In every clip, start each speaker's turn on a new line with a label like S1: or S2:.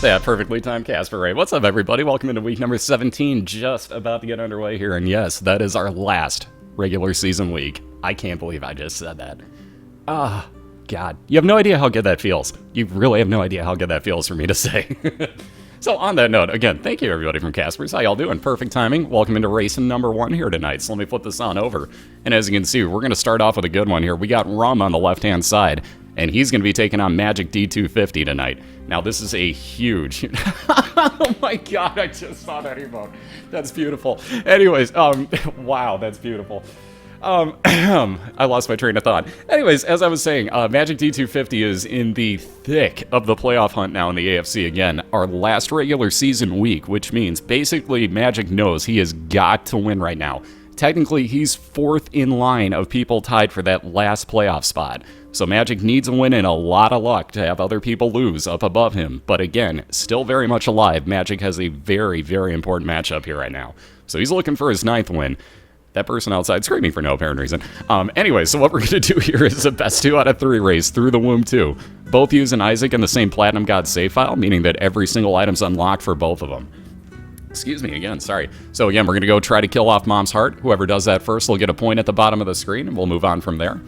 S1: That perfectly timed Casper Ray. What's up, everybody? Welcome into week number 17, just about to get underway here. And yes, that is our last regular season week. I can't believe I just said that. God. You have no idea how good that feels. You really have no idea how good that feels for me to say. So on that note, again, thank you everybody from Casper's. How y'all doing? Perfect timing. Welcome into race number 1 here tonight. So let me flip this on over. And as you can see, we're going to start off with a good one here. We got Rumn on the left-hand side. And he's going to be taking on MagicD250 tonight. Now, this is a huge... Oh my god, I just saw that emote. That's beautiful. Anyways, wow, that's beautiful. I lost my train of thought. Anyways, as I was saying, MagicD250 is in the thick of the playoff hunt now in the AFC again. Our last regular season week, which means basically Magic knows he has got to win right now. Technically, he's 4th in line of people tied for that last playoff spot. So Magic needs a win and a lot of luck to have other people lose up above him. But again, still very much alive. Magic has a very, very important matchup here right now. So he's looking for his 9th win. That person outside screaming for no apparent reason. Anyway, so what we're going to do here is a best 2 out of 3 race through the womb 2. Both using Isaac in the same Platinum God save file, meaning that every single item's unlocked for both of them. Excuse me again, sorry. So again, we're going to go try to kill off Mom's Heart. Whoever does that first will get a point at the bottom of the screen, and we'll move on from there.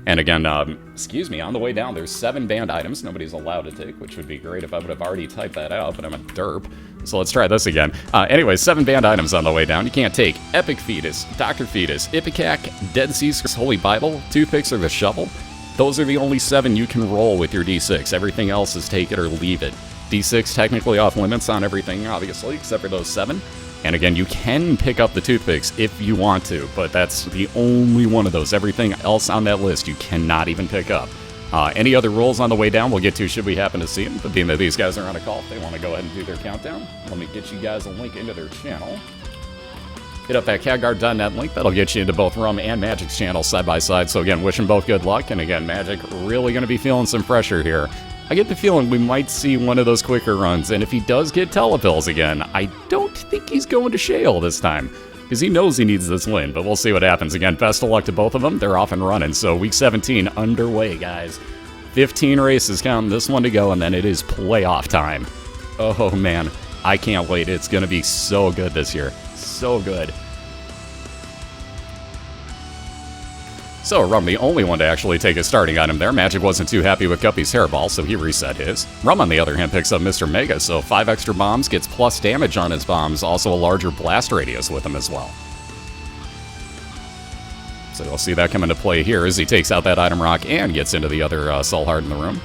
S1: And again, excuse me, on the way down, there's 7 banned items nobody's allowed to take, which would be great if I would have already typed that out, but I'm a derp. So let's try this again. Anyway, 7 banned items on the way down. You can't take Epic Fetus, Dr. Fetus, Ipecac, Dead Sea's Holy Bible, Toothpicks, or the Shovel. Those are the only 7 you can roll with your D6. Everything else is take it or leave it. D6 technically off limits on everything, obviously, except for those 7. And again, you can pick up the toothpicks if you want to, but that's the only one of those. Everything else on that list you cannot even pick up. Any other rules on the way down we'll get to should we happen to see them, but being that these guys are on a call, if they want to go ahead and do their countdown, let me get you guys a link into their channel. Hit up that CatGuard.net link. That'll get you into both Rumn and Magic's channels side by side. So again, wishing both good luck, and again, Magic really going to be feeling some pressure here. I get the feeling we might see one of those quicker runs, and if he does get telepills again, I don't think he's going to Shale this time, because he knows he needs this win, but we'll see what happens. Again, best of luck to both of them. They're off and running, so week 17 underway, guys. 15 races counting this one to go, and then it is playoff time. Oh, man, I can't wait. It's going to be so good this year. So good. So, Rumn, the only one to actually take a starting item there. Magic wasn't too happy with Guppy's hairball, so he reset his. Rumn, on the other hand, picks up Mr. Mega, so 5 extra bombs, gets plus damage on his bombs, also a larger blast radius with him as well. So you'll see that come into play here as he takes out that item rock and gets into the other soul heart in the room.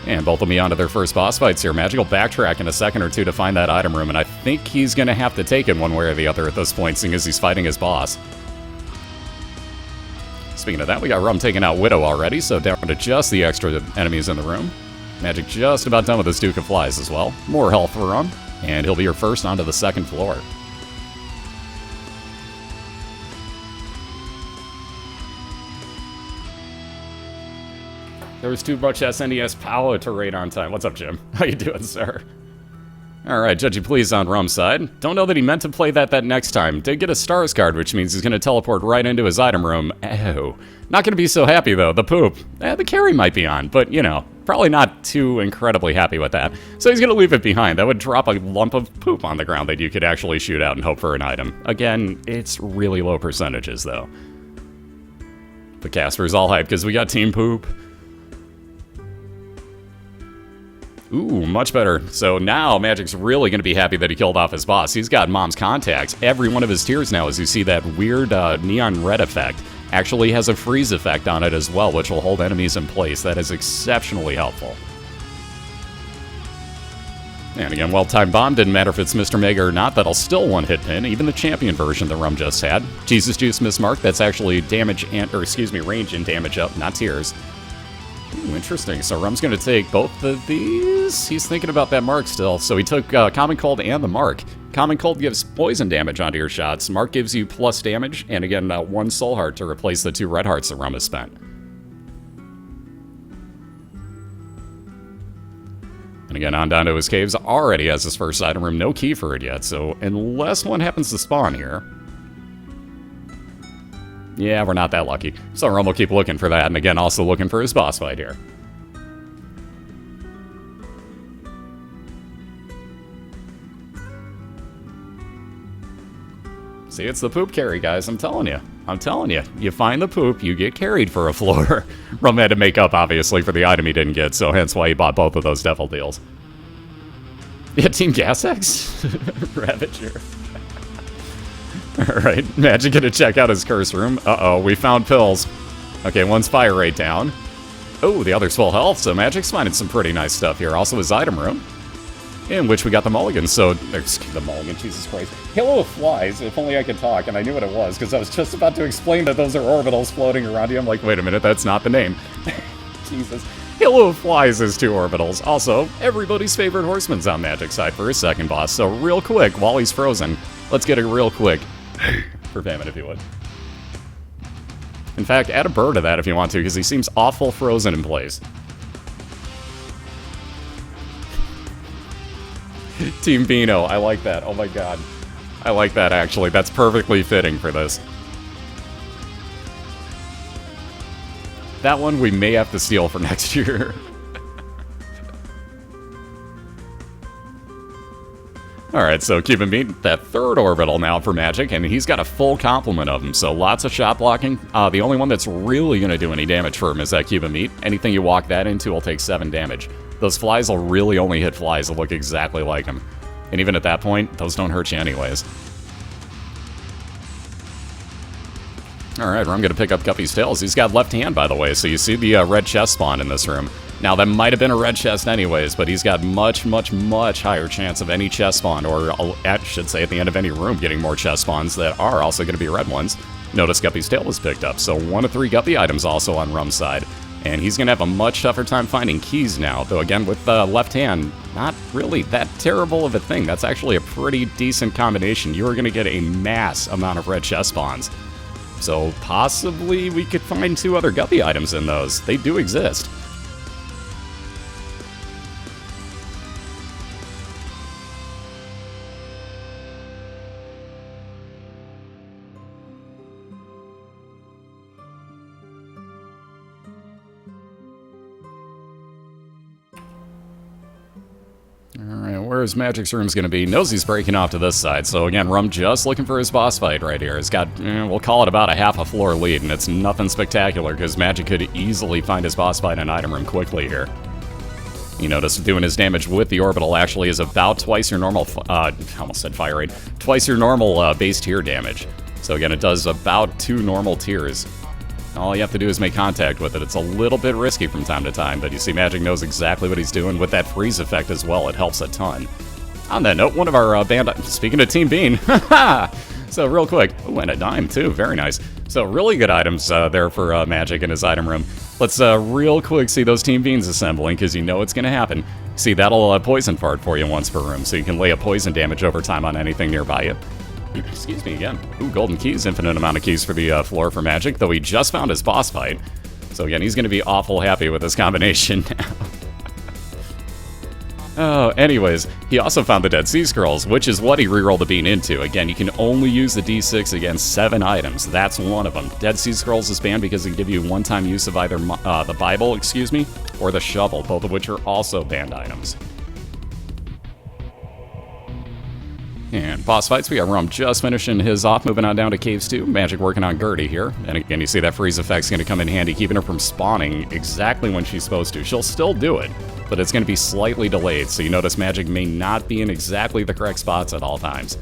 S1: And both will be on to their first boss fights here. Magic will backtrack in a second or two to find that item room, and I think he's going to have to take it one way or the other at this point, seeing as he's fighting his boss. Speaking of that, we got Rumn taking out Widow already, so down to just the extra enemies in the room. Magic just about done with his Duke of Flies as well. More health for Rumn, and he'll be your first onto the 2nd floor. There was too much SNES power to raid on time. What's up, Jim? How you doing, sir? Alright, judgy please on Rumm's side. Don't know that he meant to play that next time. Did get a stars card, which means he's going to teleport right into his item room. Oh. Not going to be so happy, though. The poop. The carry might be on, but, you know, probably not too incredibly happy with that. So he's going to leave it behind. That would drop a lump of poop on the ground that you could actually shoot out and hope for an item. Again, it's really low percentages, though. But Casper's all hyped because we got Team Poop. Ooh, much better. So now Magic's really going to be happy that he killed off his boss. He's got Mom's contacts. Every one of his tiers now, as you see that weird neon red effect, actually has a freeze effect on it as well, which will hold enemies in place. That is exceptionally helpful. And again, well-timed bomb. Didn't matter if it's Mr. Mega or not. That'll still one-hit pin, even the champion version that Rumn just had. Jesus Juice Mismark. That's actually damage and, or excuse me, range and damage up, not tiers. Ooh, interesting. So Rumm's going to take both of these. He's thinking about that mark still. So he took Common Cold and the mark. Common Cold gives poison damage onto your shots. Mark gives you plus damage, and again, 1 soul heart to replace the 2 red hearts that Rumm has spent. And again, on down to his caves. Already has his first item room. No key for it yet, so unless one happens to spawn here... Yeah, we're not that lucky. So Rumm will keep looking for that, and again, also looking for his boss fight here. See, it's the poop carry, guys. I'm telling you. I'm telling you. You find the poop, you get carried for a floor. Rumn had to make up, obviously, for the item he didn't get, so hence why he bought both of those devil deals. Yeah, Team Gas X? Ravager. Alright, Magic gonna check out his curse room. Uh-oh, we found pills. Okay, one's fire rate down. Oh, the other's full health, so Magic's finding some pretty nice stuff here. Also his item room, in which we got the mulligan, so... There's the mulligan, Jesus Christ. Halo of Flies, if only I could talk, and I knew what it was, because I was just about to explain that those are orbitals floating around you. I'm like, wait a minute, that's not the name. Jesus. Halo of Flies is 2 orbitals. Also, everybody's favorite horseman's on Magic's side for his second boss, so real quick, while he's frozen, let's get a real quick for Famine, if you would. In fact, add a burr to that if you want to, because he seems awful frozen in place. Team Beano, I like that. Oh my god. I like that, actually. That's perfectly fitting for this. That one we may have to steal for next year. Alright, so Cuban Meat, that 3rd orbital now for Magic, and he's got a full complement of them, so lots of shot blocking. The only one that's really going to do any damage for him is that Cuban Meat. Anything you walk that into will take 7 damage. Those flies will really only hit flies that look exactly like him. And even at that point, those don't hurt you anyways. Alright, I'm going to pick up Guppy's Tails. He's got left hand, by the way, so you see the red chest spawn in this room. Now, that might have been a red chest anyways, but he's got much, much, much higher chance of any chest spawn, or I should say at the end of any room getting more chest spawns that are also going to be red ones. Notice Guppy's tail was picked up, so 1 of 3 Guppy items also on Rumm's side. And he's going to have a much tougher time finding keys now, though again, with left hand, not really that terrible of a thing. That's actually a pretty decent combination. You are going to get a mass amount of red chest spawns. So possibly we could find 2 other Guppy items in those. They do exist. Alright, where's Magic's room's gonna be? Knows he's breaking off to this side, so again, Rumn just looking for his boss fight right here. He's got, we'll call it about a half a floor lead, and it's nothing spectacular, because Magic could easily find his boss fight in item room quickly here. You notice doing his damage with the orbital actually is about twice your normal, I almost said fire rate, twice your normal base tier damage. So again, it does about 2 normal tiers. All you have to do is make contact with it. It's a little bit risky from time to time, but you see Magic knows exactly what he's doing with that freeze effect as well. It helps a ton. On that note, one of our band... Speaking of Team Bean, so real quick... Oh, and a dime too, very nice. So really good items there for Magic in his item room. Let's real quick see those Team Beans assembling, because you know it's going to happen. See, that'll poison fart for you once per room, so you can lay a poison damage over time on anything nearby you. Excuse me again. Ooh, golden keys, infinite amount of keys for the floor for Magic, though he just found his boss fight. So again, he's going to be awful happy with this combination now. Oh, anyways, he also found the Dead Sea Scrolls, which is what he rerolled the bean into. Again, you can only use the D6 against 7 items. That's one of them. Dead Sea Scrolls is banned because they give you one-time use of either the Bible, or the shovel, both of which are also banned items. And boss fights, we got Rumn just finishing his off, moving on down to Caves 2. Magic working on Gertie here. And again, you see that freeze effect's going to come in handy, keeping her from spawning exactly when she's supposed to. She'll still do it, but it's going to be slightly delayed, so you notice Magic may not be in exactly the correct spots at all times.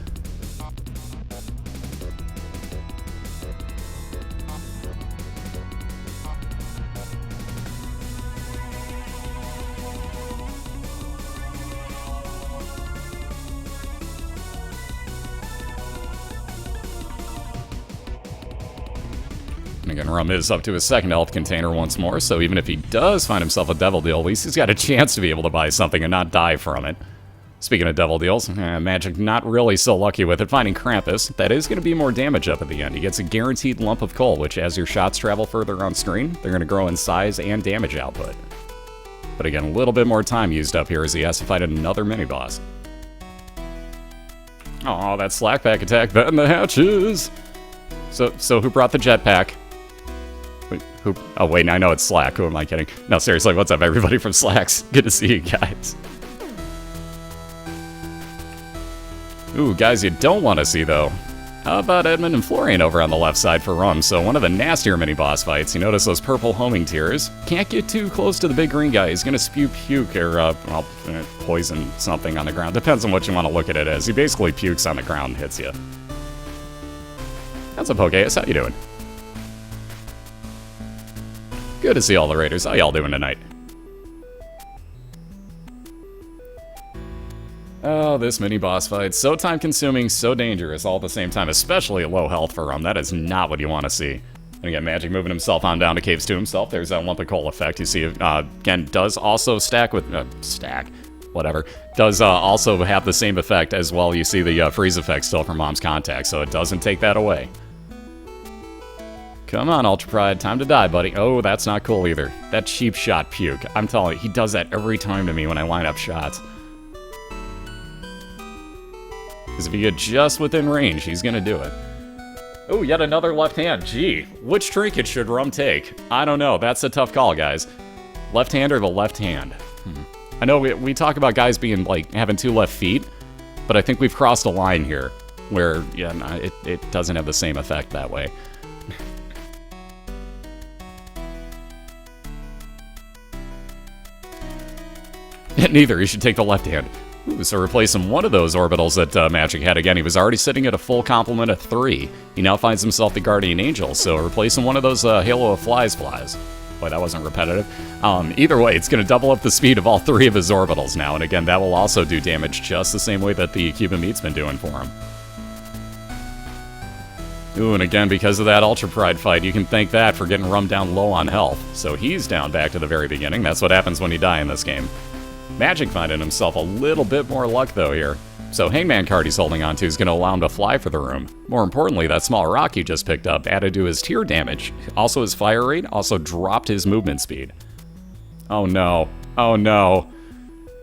S1: Again, Rumm is up to his second health container once more, so even if he does find himself a devil deal, at least he's got a chance to be able to buy something and not die from it. Speaking of devil deals, Magic not really so lucky with it. Finding Krampus, that is going to be more damage up at the end. He gets a guaranteed lump of coal, which as your shots travel further on screen, they're going to grow in size and damage output. But again, a little bit more time used up here as he has to fight another mini-boss. Aw, that slack pack attack batting the hatches! So who brought the jetpack? Who? Oh wait, I know it's Slack. Who am I kidding? No, seriously, what's up, everybody from Slacks? Good to see you guys. Ooh, guys you don't want to see, though. How about Edmund and Florian over on the left side for Rumn? So one of the nastier mini-boss fights. You notice those purple homing tears. Can't get too close to the big green guy. He's going to spew puke or, well, poison something on the ground. Depends on what you want to look at it as. He basically pukes on the ground and hits you. What's up, Pokeus? How you doing? Good to see all the Raiders. How y'all doing tonight? Oh, this mini-boss fight. So time-consuming, so dangerous all at the same time, especially at low health for Rumn. That is not what you want to see. And again, Magic moving himself on down to caves to himself. There's that lump of coal effect. You see, again, does also stack with... whatever. Does also have the same effect as well. You see the freeze effect still from Mom's contact, so it doesn't take that away. Come on, Ultra Pride. Time to die, buddy. Oh, that's not cool either. That cheap shot puke. I'm telling you, he does that every time to me when I line up shots. Because if you get just within range, he's going to do it. Oh, yet another left hand. Gee, which trinket should Rumn take? I don't know. That's a tough call, guys. Left hand or the left hand? I know we talk about guys being, like, having two left feet, but I think we've crossed a line here where, yeah, no, it doesn't have the same effect that way. Neither. You should take the left hand. Ooh, so replacing one of those orbitals that Magic had. Again, he was already sitting at a full complement of 3. He now finds himself the Guardian Angel, so replacing one of those Halo of Flies. Boy, that wasn't repetitive. Either way, it's going to double up the speed of all 3 of his orbitals now, and again, that will also do damage just the same way that the Cuban Meat's been doing for him. Ooh, and again, because of that Ultra Pride fight, you can thank that for getting Rumm down low on health. So he's down back to the very beginning. That's what happens when you die in this game. Magic finding himself a little bit more luck, though, here. So Hangman card he's holding onto is going to allow him to fly for the room. More importantly, that small rock he just picked up added to his tier damage. Also his fire rate, also dropped his movement speed. Oh no. Oh no.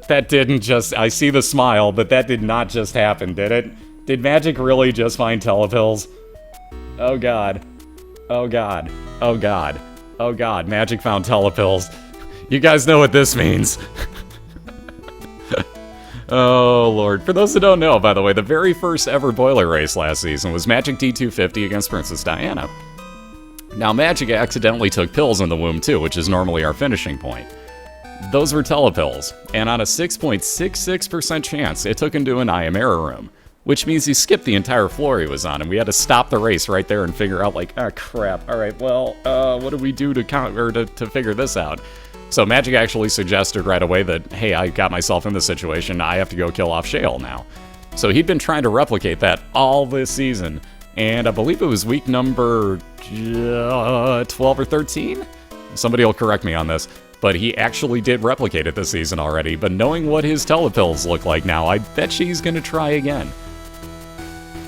S1: That didn't just... I see the smile, but that did not just happen, did it? Did Magic really just find telepills? Oh god. Oh god. Oh god. Oh god. Magic found telepills. You guys know what this means. Oh, Lord. For those who don't know, by the way, the very first ever BOILeR race last season was MagicD250 against Princess Diana. Now, Magic accidentally took pills in the womb, too, which is normally our finishing point. Those were telepills, and on a 6.66% chance, it took him to an I Am Error room, which means he skipped the entire floor he was on, and we had to stop the race right there and figure out, like, oh, crap, alright, well, what do we do to figure this out? So Magic actually suggested right away that, hey, I got myself in this situation, I have to go kill off Shale now. So he'd been trying to replicate that all this season, and I believe it was week number 12 or 13? Somebody will correct me on this, but he actually did replicate it this season already, but knowing what his telepills look like now, I bet he's gonna try again.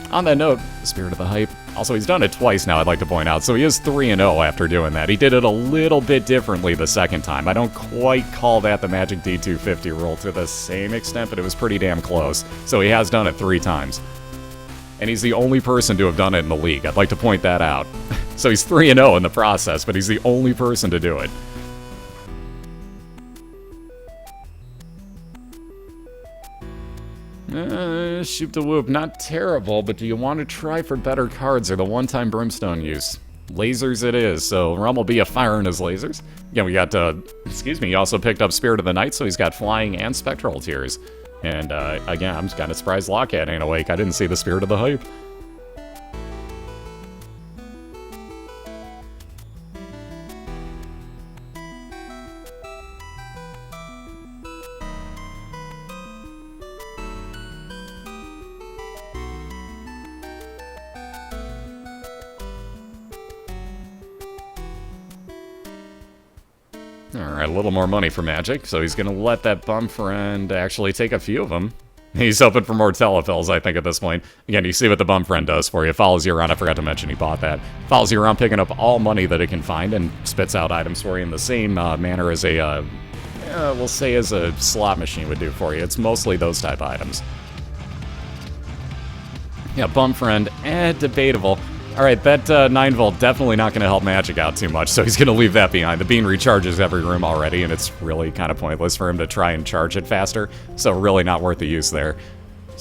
S1: On that note, Spirit of the Hype. Also, he's done it twice now, I'd like to point out, so he is 3-0 after doing that. He did it a little bit differently the second time. I don't quite call that the MagicD250 rule to the same extent, but it was pretty damn close. So he has done it 3 times. And he's the only person to have done it in the league. I'd like to point that out. So he's 3-0 in the process, but he's the only person to do it. Shoop the whoop. Not terrible, but do you want to try for better cards or the one-time Brimstone use? Lasers it is, so Rumn will be a fire in his lasers. Yeah, we got, he also picked up Spirit of the Night, so he's got Flying and Spectral Tears. And, again, I'm kind of surprised Lockhead ain't awake. I didn't see the Spirit of the Hype. Alright, a little more money for Magic, so he's gonna let that bum friend actually take a few of them. He's hoping for more telepills, I think, at this point. Again, you see what the bum friend does for you. Follows you around. I forgot to mention he bought that. Follows you around picking up all money that it can find and spits out items for you in the same manner as a, we'll say as a slot machine would do for you. It's mostly those type items. Yeah, bum friend, debatable. Alright, that 9-volt definitely not going to help Magic out too much, so he's going to leave that behind. The bean recharges every room already, and it's really kind of pointless for him to try and charge it faster, so really not worth the use there.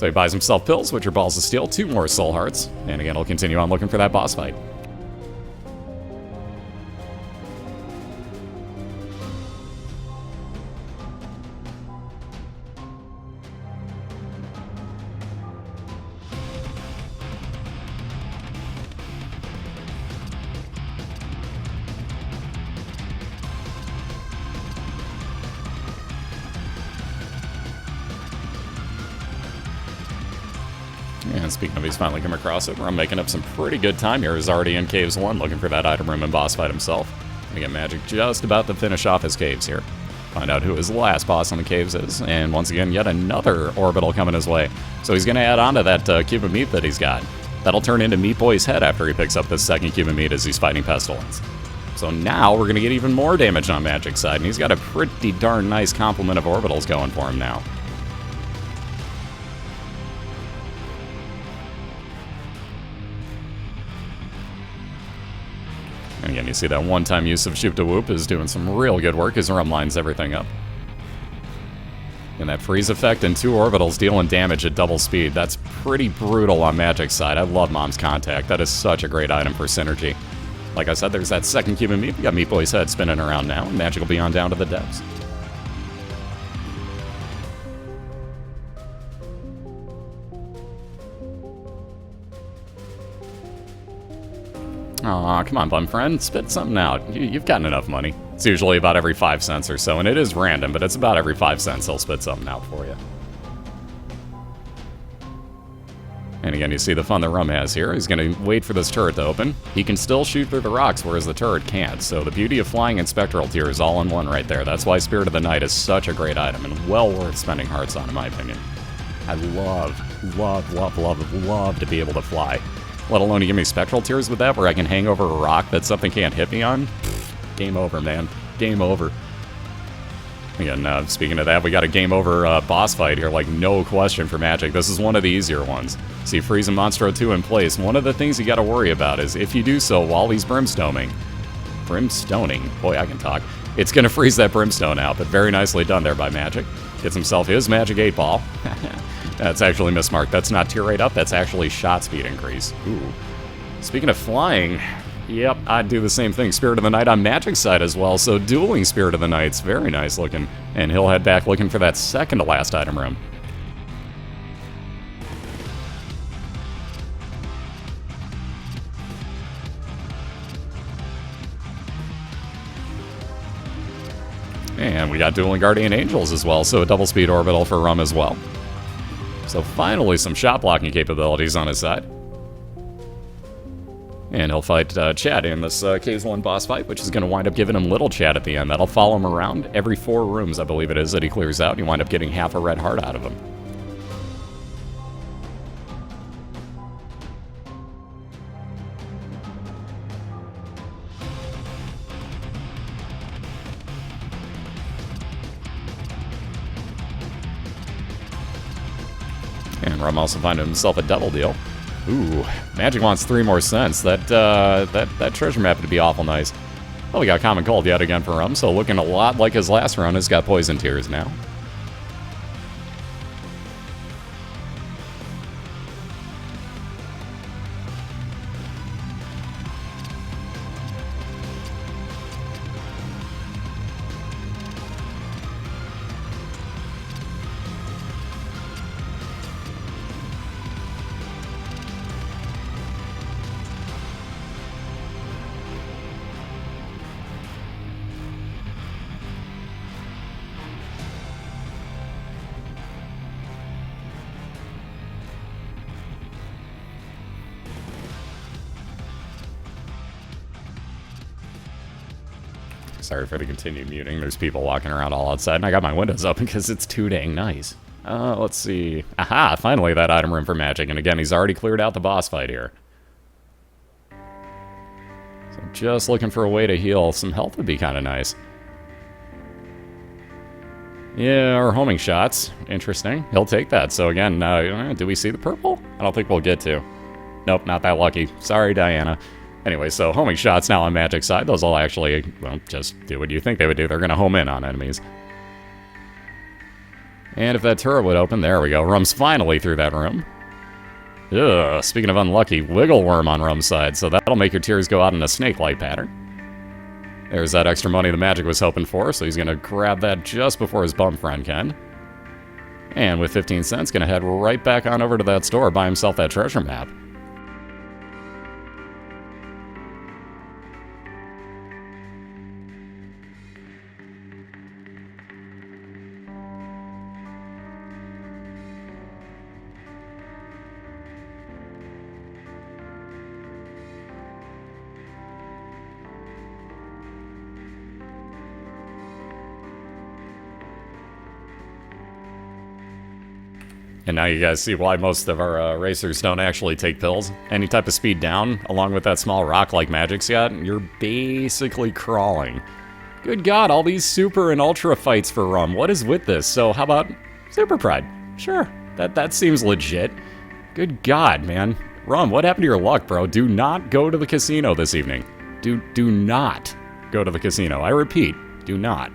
S1: So he buys himself pills, which are balls of steel, 2 more soul hearts, and again, he'll continue on looking for that boss fight. And speaking of, he's finally come across it. Rumn making up some pretty good time here. He's already in Caves 1 looking for that item room and boss fight himself. And again, Magic just about to finish off his caves here. Find out who his last boss on the caves is. And once again, yet another orbital coming his way. So he's going to add on to that cube of meat that he's got. That'll turn into Meat Boy's head after he picks up this second cube of meat as he's fighting Pestilence. So now we're going to get even more damage on Magic's side. And he's got a pretty darn nice complement of orbitals going for him now. And again, you see that one-time use of Shoop to Whoop is doing some real good work as Rumn lines everything up. And that freeze effect and 2 orbitals dealing damage at double speed, that's pretty brutal on Magic's side. I love Mom's Contact. That is such a great item for synergy. Like I said, there's that second cube of meat. We got Meat Boy's head spinning around now, and Magic will be on down to the depths. Aw, come on, bum friend. Spit something out. You've gotten enough money. It's usually about every 5 cents or so, and it is random, but it's about every 5 cents he'll spit something out for you. And again, you see the fun that Rumm has here. He's going to wait for this turret to open. He can still shoot through the rocks, whereas the turret can't. So the beauty of flying and Spectral Tears all in one right there. That's why Spirit of the Night is such a great item, and well worth spending hearts on, in my opinion. I love to be able to fly. Let alone you give me Spectral Tears with that, where I can hang over a rock that something can't hit me on. Game over, man. Game over. Again, speaking of that, we got a game over boss fight here, like no question for Magic. This is one of the easier ones. See Freeze and Monstro 2 in place. One of the things you got to worry about is if you do so while he's brimstoning, boy, I can talk. It's going to freeze that brimstone out, but very nicely done there by Magic. Gets himself his Magic 8 Ball. That's actually mismarked. That's not tier rate up, that's actually shot speed increase. Ooh. Speaking of flying, yep, I'd do the same thing. Spirit of the Night on Magic's side as well, so dueling Spirit of the Night's very nice looking. And he'll head back looking for that second to last item room. And we got dueling Guardian Angels as well, so a double speed orbital for Rumm as well. So finally some shot blocking capabilities on his side. And he'll fight Chad in this Caves 1 boss fight, which is going to wind up giving him little Chad at the end. That'll follow him around every 4 rooms, I believe it is, that he clears out. And you wind up getting half a red heart out of him. And Rumm also finding himself a double deal. Ooh, Magic wants 3 more cents. That treasure map would be awful nice. Well, we got Common Cold yet again for Rumm, so looking a lot like his last run. Has got Poison Tears now. Sorry for the continued muting. There's people walking around all outside, and I got my windows open because it's too dang nice. Let's see. Aha! Finally, that item room for Magic. And again, he's already cleared out the boss fight here. So just looking for a way to heal. Some health would be kind of nice. Yeah, or homing shots. Interesting. He'll take that. So again, do we see the purple? I don't think we'll get to. Nope, not that lucky. Sorry, Diana. Anyway, so homing shots now on Magic's side. Those will actually, well, just do what you think they would do. They're going to home in on enemies. And if that turret would open, there we go. Rumm's finally through that room. Ugh, speaking of unlucky, wiggle worm on Rumm's side, so that'll make your tears go out in a snake-like pattern. There's that extra money the Magic was hoping for, so he's gonna grab that just before his bum friend can. And with 15 cents, gonna head right back on over to that store, buy himself that treasure map. And now you guys see why most of our racers don't actually take pills. Any type of speed down, along with that small rock like Magic's got, you're basically crawling. Good God, all these super and ultra fights for Rumn. What is with this? So how about Super Pride? Sure, that seems legit. Good God, man. Rumm, what happened to your luck, bro? Do not go to the casino this evening. Do not go to the casino. I repeat, do not.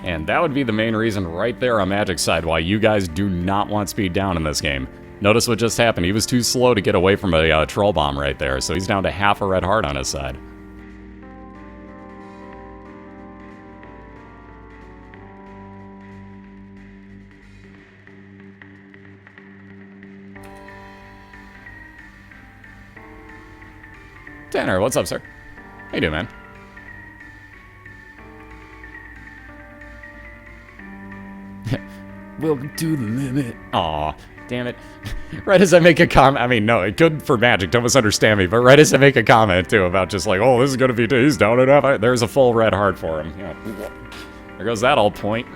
S1: And that would be the main reason right there on Magic's side why you guys do not want speed down in this game. Notice what just happened. He was too slow to get away from a troll bomb right there, so he's down to half a red heart on his side. Tanner, what's up, sir? How you doing, man? Welcome to the limit. Aw, damn it. Right as I make a comment, I mean, no, it could for Magic, don't misunderstand me, but right as I make a comment, too, about just like, oh, this is gonna be, he's down and out, there's a full red heart for him. Yeah. There goes that old point.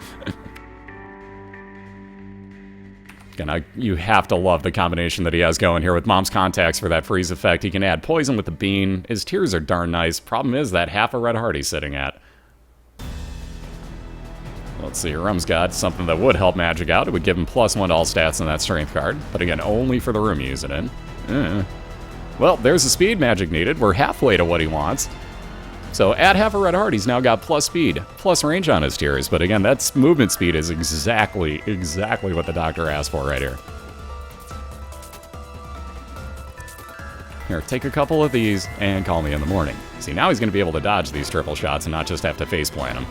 S1: Again, you have to love the combination that he has going here with Mom's Contacts for that freeze effect. He can add poison with the bean. His tears are darn nice. Problem is that half a red heart he's sitting at. Let's see, Rumm's got something that would help Magic out. It would give him +1 to all stats on that strength card. But again, only for the room you use it in. Well, there's the speed Magic needed. We're halfway to what he wants. So at half a red heart, he's now got plus speed, plus range on his tears. But again, that's movement speed is exactly what the doctor asked for right here. Here, take a couple of these and call me in the morning. See, now he's going to be able to dodge these triple shots and not just have to face plant them.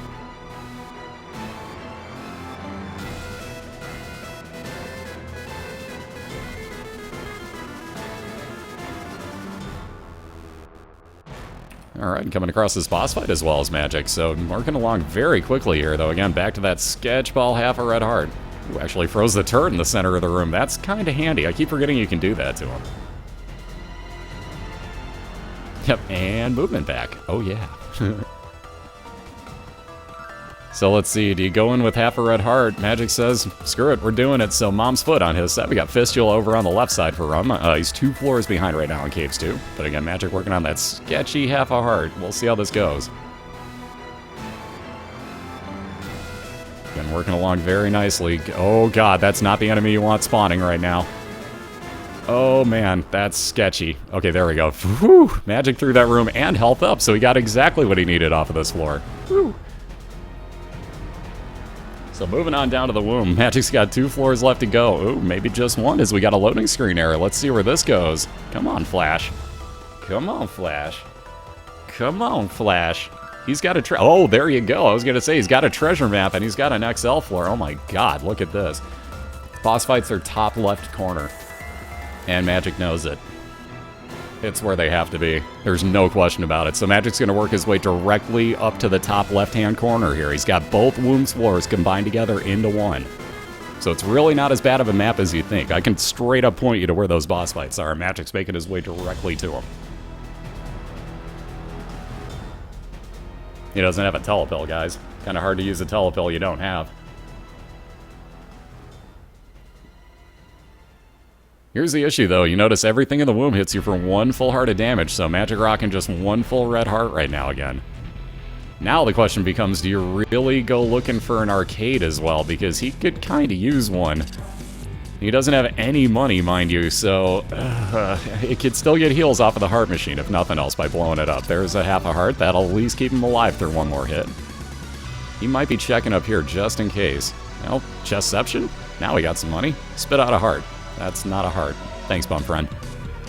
S1: Alright, coming across this boss fight as well as Magic, so working along very quickly here, though. Again, back to that sketch ball, half a red heart. Ooh, actually froze the turret in the center of the room. That's kind of handy. I keep forgetting you can do that to him. Yep, and movement back. Oh, yeah. So let's see, do you go in with half a red heart? Magic says, screw it, we're doing it. So Mom's Foot on his side. We got Fistula over on the left side for Rumn. He's 2 floors behind right now in Caves 2. But again, Magic working on that sketchy half a heart. We'll see how this goes. Been working along very nicely. Oh god, that's not the enemy you want spawning right now. Oh man, that's sketchy. Okay, there we go. Whew, Magic through that room and health up, so he got exactly what he needed off of this floor. Whew. So moving on down to the womb. Magic's got 2 floors left to go. Ooh, maybe just 1 as we got a loading screen error. Let's see where this goes. Come on, Flash. Come on, Flash. Come on, Flash. He's got a oh, there you go. I was going to say, he's got a treasure map and he's got an XL floor. Oh my god, look at this. Boss fights are top left corner. And Magic knows it. It's where they have to be. There's no question about it. So Magic's going to work his way directly up to the top left-hand corner here. He's got both womb's floors combined together into one. So it's really not as bad of a map as you think. I can straight up point you to where those boss fights are. Magic's making his way directly to them. He doesn't have a telepill, guys. Kind of hard to use a telepill you don't have. Here's the issue, though. You notice everything in the womb hits you for 1 full heart of damage, so Magic rocking just 1 full red heart right now again. Now the question becomes, do you really go looking for an arcade as well? Because he could kind of use one. He doesn't have any money, mind you, so it could still get heals off of the heart machine, if nothing else, by blowing it up. There's a half a heart. That'll at least keep him alive through one more hit. He might be checking up here just in case. Well, Chestception? Now we got some money. Spit out a heart. That's not a heart. Thanks, bum friend.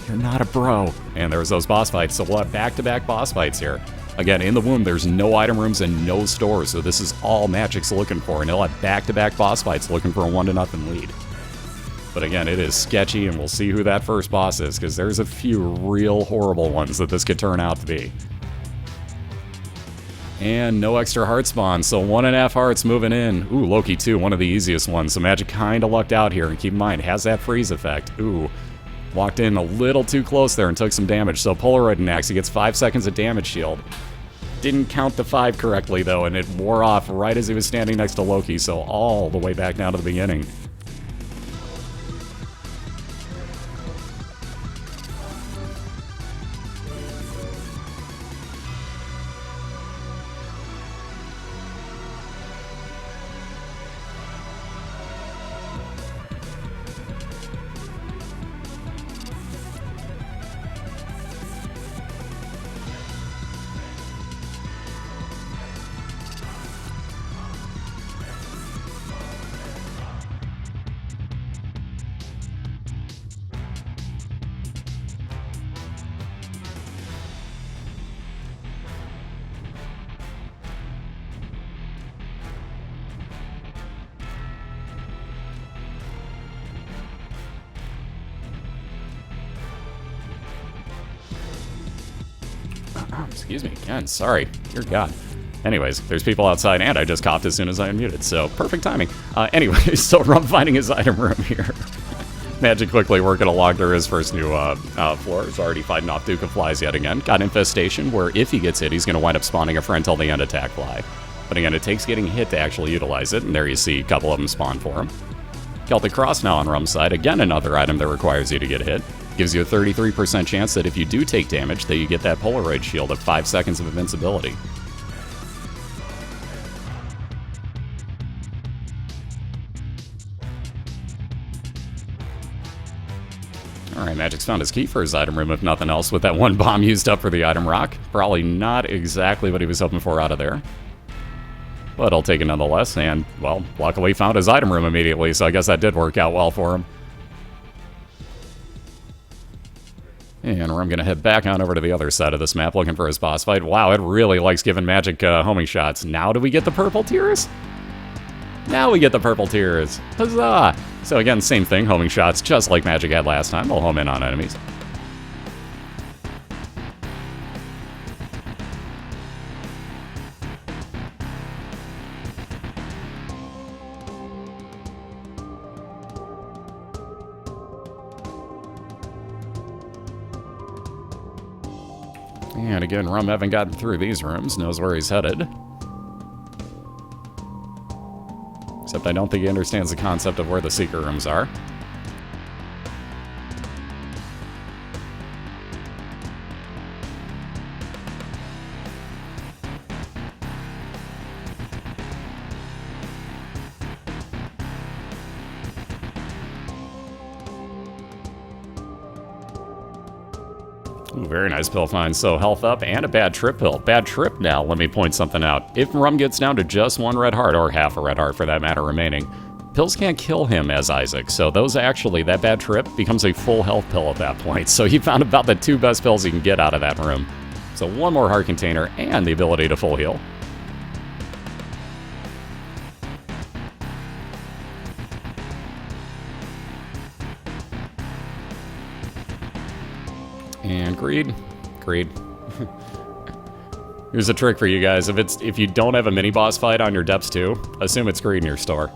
S1: You're not a bro. And there's those boss fights, so we'll have back-to-back boss fights here. Again, in the womb, there's no item rooms and no stores, so this is all Magic's looking for, and he'll have back-to-back boss fights looking for a 1-0 lead. But again, it is sketchy, and we'll see who that first boss is, because there's a few real horrible ones that this could turn out to be. And no extra heart spawn, so 1.5 hearts moving in. Ooh, Loki too, one of the easiest ones, so Magic kinda lucked out here, and keep in mind, has that freeze effect. Ooh, walked in a little too close there and took some damage, so Polaroid Axe, he gets 5 seconds of damage shield. Didn't count to 5 correctly though, and it wore off right as he was standing next to Loki, so all the way back down to the beginning. Excuse me again, sorry. Dear God. Anyways, there's people outside, and I just coughed as soon as I unmuted, so perfect timing. Anyways, so Rumn finding his item room here. Magic quickly working along through his first new floor. He's already fighting off Duke of Flies yet again. Got Infestation, where if he gets hit, he's going to wind up spawning a friend till the end attack fly. But again, it takes getting hit to actually utilize it, and there you see a couple of them spawn for him. Celtic Cross now on Rumm's side. Again, another item that requires you to get hit. Gives you a 33% chance that if you do take damage, that you get that Polaroid shield of 5 seconds of invincibility. Alright, Magic's found his key for his item room, if nothing else, with that one bomb used up for the item rock. Probably not exactly what he was hoping for out of there. But I'll take it nonetheless, and, well, luckily found his item room immediately, so I guess that did work out well for him. And I'm going to head back on over to the other side of this map, looking for his boss fight. Wow, it really likes giving Magic homing shots. Now do we get the purple tears? Now we get the purple tears. Huzzah! So again, same thing, homing shots, just like Magic had last time. They'll home in on enemies. And again, Rumm haven't gotten through these rooms, knows where he's headed. Except I don't think he understands the concept of where the secret rooms are. Ooh, very nice pill find. So health up and a bad trip pill. Bad trip now, let me point something out. If Rumm gets down to just 1 red heart, or half a red heart for that matter remaining, pills can't kill him as Isaac. So those actually, that bad trip becomes a full health pill at that point. So he found about the 2 best pills he can get out of that room. So 1 more heart container and the ability to full heal. And greed. Here's a trick for you guys. If you don't have a mini boss fight on your depths 2, assume it's greed in your store.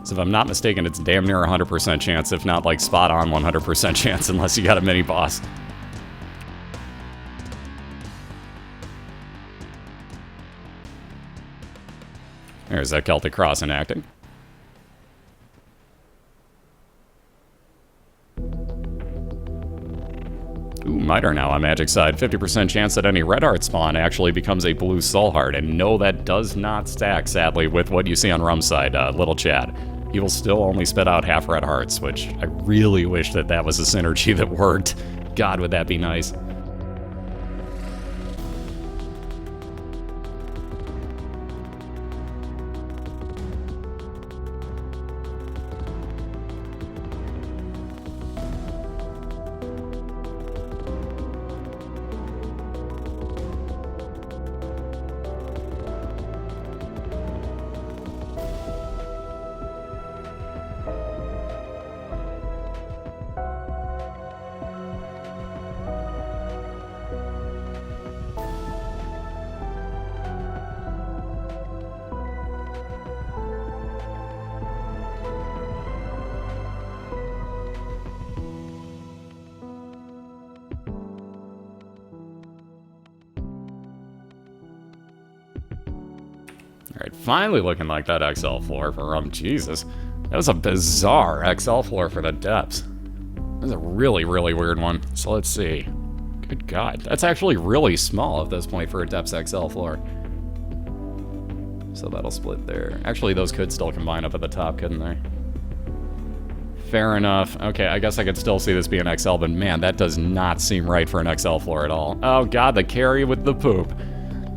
S1: So if I'm not mistaken, it's damn near 100% chance, if not like spot on 100% chance, unless you got a mini boss. There's that Celtic Cross enacting. Ooh, Miter now on Magic side. 50% chance that any red heart spawn actually becomes a blue soul heart. And no, that does not stack, sadly, with what you see on Rumm's side, little Chad. He will still only spit out half red hearts, which I really wish that that was a synergy that worked. God, would that be nice. Alright, finally looking like that XL floor for Rumn. Jesus. That was a bizarre XL floor for the depths. That was a really, really weird one. So let's see. Good God. That's actually really small at this point for a depths XL floor. So that'll split there. Actually, those could still combine up at the top, couldn't they? Fair enough. Okay, I guess I could still see this being XL, but man, that does not seem right for an XL floor at all. Oh God, the carry with the poop.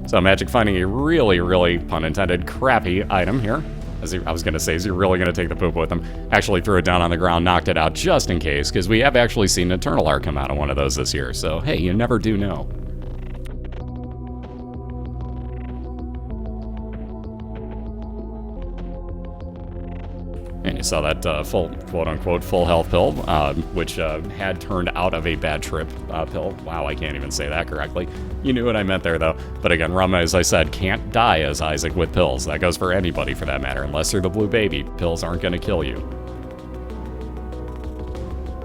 S1: So Magic finding a really, really, pun intended, crappy item here. I was going to say, is he really going to take the poop with him? Actually threw it down on the ground, knocked it out just in case, because we have actually seen Eternal Art come out of one of those this year. So, hey, you never do know. And you saw that full, quote-unquote, full health pill, which had turned out of a bad trip pill. Wow, I can't even say that correctly. You knew what I meant there, though. But again, Rumm, as I said, can't die as Isaac with pills. That goes for anybody, for that matter. Unless they're the blue baby, pills aren't going to kill you.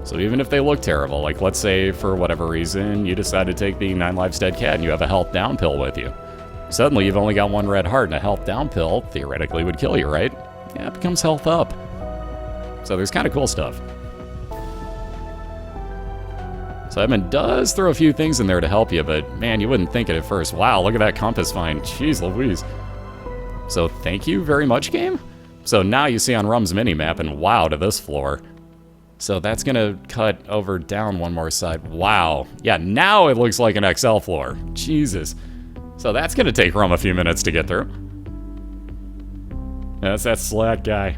S1: So even if they look terrible, like let's say for whatever reason, you decide to take the 9 lives dead cat and you have a health down pill with you. Suddenly you've only got 1 red heart, and a health down pill theoretically would kill you, right? Yeah, it becomes health up. So there's kind of cool stuff. So Edmund does throw a few things in there to help you, but man, you wouldn't think it at first. Wow, look at that compass find. Jeez Louise. So thank you very much, game. So now you see on Rumm's minimap, and wow to this floor. So that's gonna cut over down one more side. Wow. Yeah, now it looks like an XL floor. Jesus. So that's gonna take Rumm a few minutes to get through. That's that slack guy.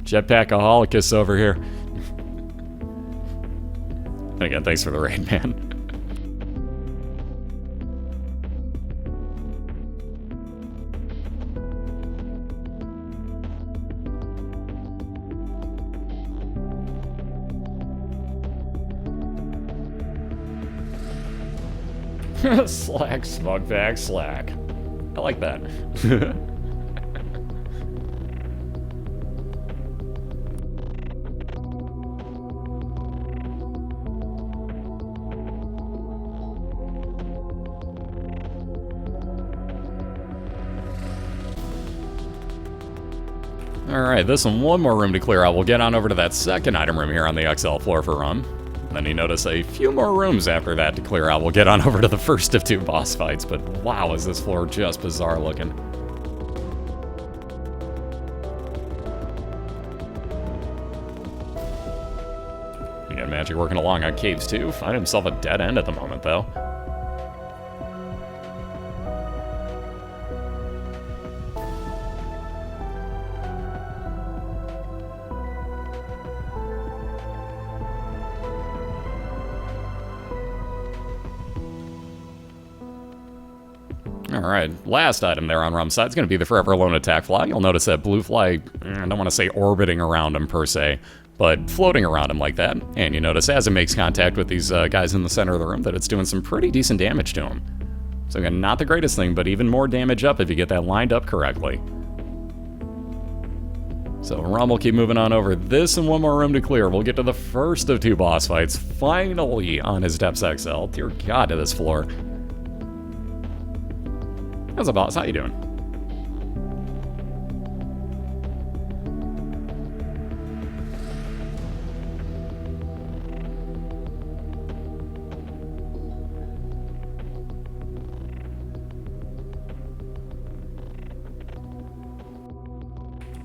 S1: Jetpackaholikus over here. And again, thanks for the raid, man. Slack, smug bag, slack. I like that. Alright, this one more room to clear out. We'll get on over to that second item room here on the XL floor for Rumn. Then you notice a few more rooms after that to clear out. We'll get on over to the first of 2 boss fights, but wow, is this floor just bizarre looking. We got Magic working along on caves too. Find himself a dead end at the moment though. Alright, last item there on Rumm's side is going to be the Forever Alone attack fly. You'll notice that blue fly, I don't want to say orbiting around him per se, but floating around him like that. And you notice as it makes contact with these guys in the center of the room that it's doing some pretty decent damage to him. So again, not the greatest thing, but even more damage up if you get that lined up correctly. So Rumm will keep moving on over this and one more room to clear. We'll get to the first of 2 boss fights, finally on his Depths XL. Dear God, to this floor. How's the boss? How you doing?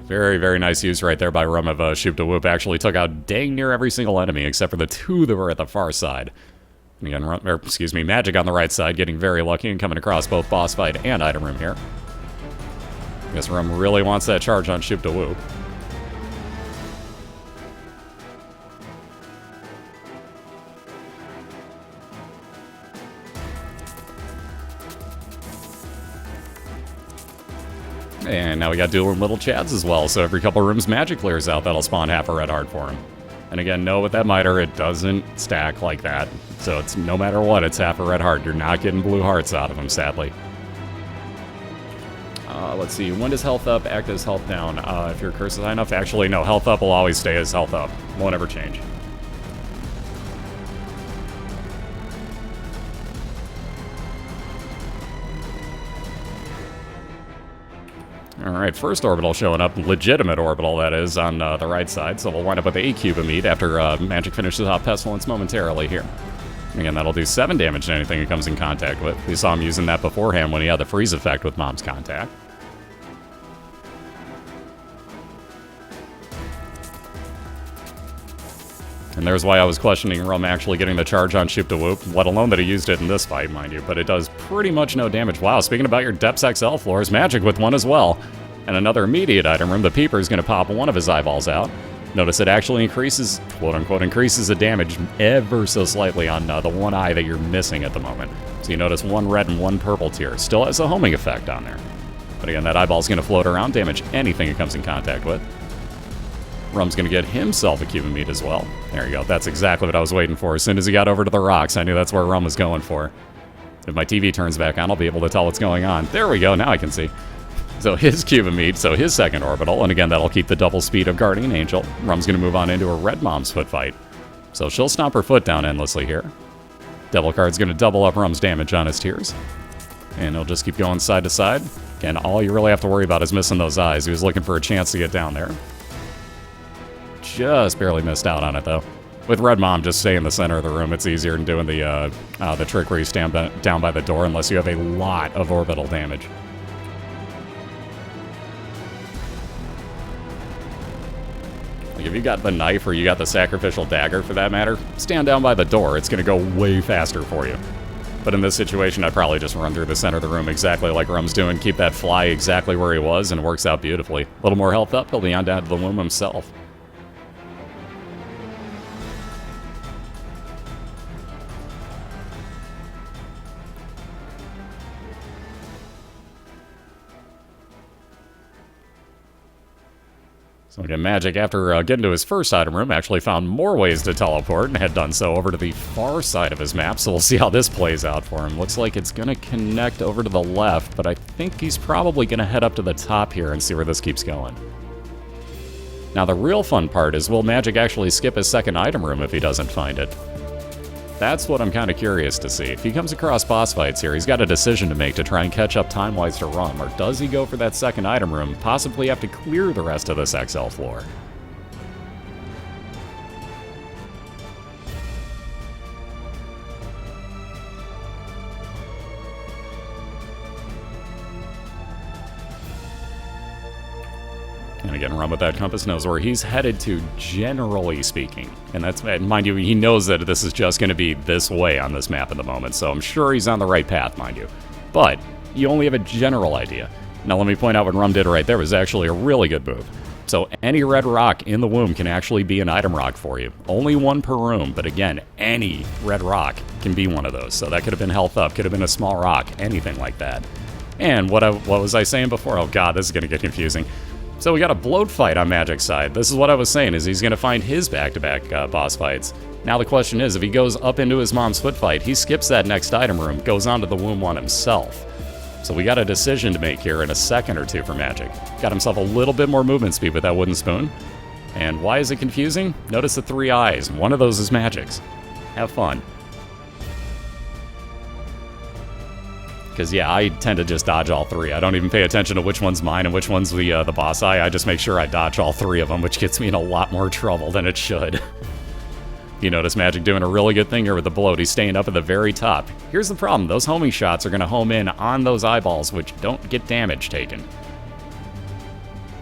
S1: Very, very nice use right there by Rumm of Shoop to Whoop. Actually took out dang near every single enemy except for the 2 that were at the far side. And again, Magic on the right side, getting very lucky and coming across both boss fight and item room here. I guess Rumm really wants that charge on Shoop to Whoop. And now we got dueling little Chads as well, so every couple rooms Magic clears out, that'll spawn half a red heart for him. And again, no, with that miter, it doesn't stack like that. So it's no matter what, it's half a red heart. You're not getting blue hearts out of him, sadly. Let's see, when does health up act as health down? If your curse is high enough, actually, no, health up will always stay as health up. Won't ever change. Alright, first orbital showing up, legitimate orbital that is, on the right side, so we'll wind up with the 8 cube of meat after Magic finishes off Pestilence momentarily here. Again, that'll do 7 damage to anything it comes in contact with. We saw him using that beforehand when he had the freeze effect with Mom's contact. And there's why I was questioning Rumm actually getting the charge on Shoop to Whoop, let alone that he used it in this fight, mind you, but it does pretty much no damage. Wow, speaking about your Depths XL floors, Magic with one as well. And another immediate item room, the Peeper is going to pop one of his eyeballs out. Notice it actually increases, quote-unquote, increases the damage ever so slightly on the one eye that you're missing at the moment. So you notice 1 red and 1 purple tier. Still has a homing effect on there. But again, that eyeball's going to float around, damage anything it comes in contact with. Rumm's going to get himself a cube of meat as well. There you go. That's exactly what I was waiting for. As soon as he got over to the rocks, I knew that's where Rumm was going for. If my TV turns back on, I'll be able to tell what's going on. There we go. Now I can see. So his cube of meat, so his second orbital, and again, that'll keep the double speed of Guardian Angel. Rumm's going to move on into a Red Mom's foot fight. So she'll stomp her foot down endlessly here. Devil Card's going to double up Rumm's damage on his tiers. And he'll just keep going side to side. Again, all you really have to worry about is missing those eyes. He was looking for a chance to get down there. Just barely missed out on it, though. With Red Mom, just stay in the center of the room. It's easier than doing the trick where you stand down by the door unless you have a lot of orbital damage. Like, if you got the knife or you got the sacrificial dagger, for that matter, stand down by the door. It's going to go way faster for you. But in this situation, I'd probably just run through the center of the room exactly like Rumm's doing, keep that fly exactly where he was, and it works out beautifully. A little more health up, he'll be on down to the womb himself. So again, Magic, after getting to his first item room, actually found more ways to teleport and had done so over to the far side of his map, so we'll see how this plays out for him. Looks like it's going to connect over to the left, but I think he's probably going to head up to the top here and see where this keeps going. Now the real fun part is, will Magic actually skip his second item room if he doesn't find it? That's what I'm kind of curious to see. If he comes across boss fights here, he's got a decision to make to try and catch up time-wise to Rumm, or does he go for that second item room, possibly have to clear the rest of this XL floor? And again, Rumm with that compass knows where he's headed to, generally speaking. And that's, mind you, he knows that this is just going to be this way on this map at the moment, so I'm sure he's on the right path, mind you. But you only have a general idea. Now let me point out what Rumm did right there was actually a really good move. So any red rock in the womb can actually be an item rock for you. Only 1 per room, but again, any red rock can be one of those. So that could have been health up, could have been a small rock, anything like that. And what was I saying before? Oh god, this is going to get confusing. So we got a bloat fight on Magic's side. This is what I was saying, is he's going to find his back-to-back boss fights. Now the question is, if he goes up into his mom's foot fight, he skips that next item room, goes on to the womb one himself. So we got a decision to make here in a second or two for Magic. Got himself a little bit more movement speed with that wooden spoon. And why is it confusing? Notice the 3 eyes. One of those is Magic's. Have fun. Because, yeah, I tend to just dodge all 3. I don't even pay attention to which one's mine and which one's the boss eye. I just make sure I dodge all 3 of them, which gets me in a lot more trouble than it should. You notice Magic doing a really good thing here with the bloat. He's staying up at the very top. Here's the problem. Those homing shots are going to home in on those eyeballs, which don't get damage taken.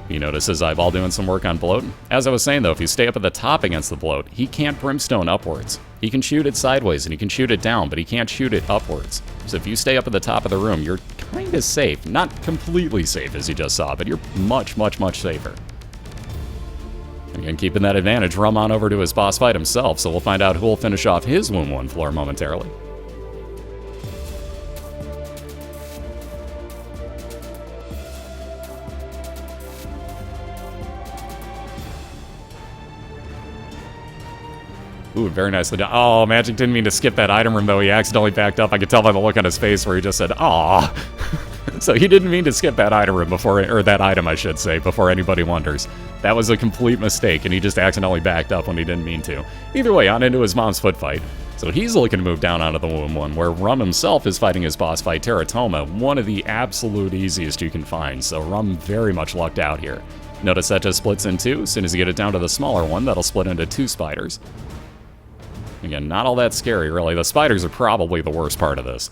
S1: You notice his eyeball doing some work on bloat? As I was saying though, if you stay up at the top against the bloat, he can't brimstone upwards. He can shoot it sideways and he can shoot it down, but he can't shoot it upwards. So if you stay up at the top of the room, you're kinda safe. Not completely safe as you just saw, but you're much, much, much safer. Again, keeping that advantage, Rumn on over to his boss fight himself, so we'll find out who will finish off his Womb 1 floor momentarily. Ooh, very nicely done. Oh, Magic didn't mean to skip that item room, though. He accidentally backed up. I could tell by the look on his face where he just said, "Aw." So he didn't mean to skip that item room before, or that item, I should say, before anybody wonders. That was a complete mistake, and he just accidentally backed up when he didn't mean to. Either way, on into his mom's foot fight. So he's looking to move down onto the Womb 1, where Rumn himself is fighting his boss fight, Teratoma, one of the absolute easiest you can find, so Rumm very much lucked out here. Notice that just splits in two. As soon as you get it down to the smaller one, that'll split into two spiders. Again, not all that scary, really. The spiders are probably the worst part of this.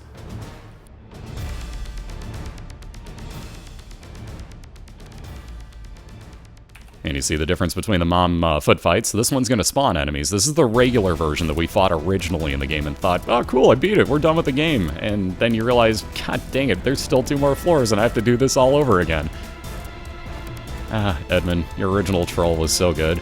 S1: And you see the difference between the mom foot fights. This one's going to spawn enemies. This is the regular version that we fought originally in the game and thought, oh, cool, I beat it. We're done with the game. And then you realize, god dang it, there's still 2 more floors and I have to do this all over again. Ah, Edmund, your original troll was so good.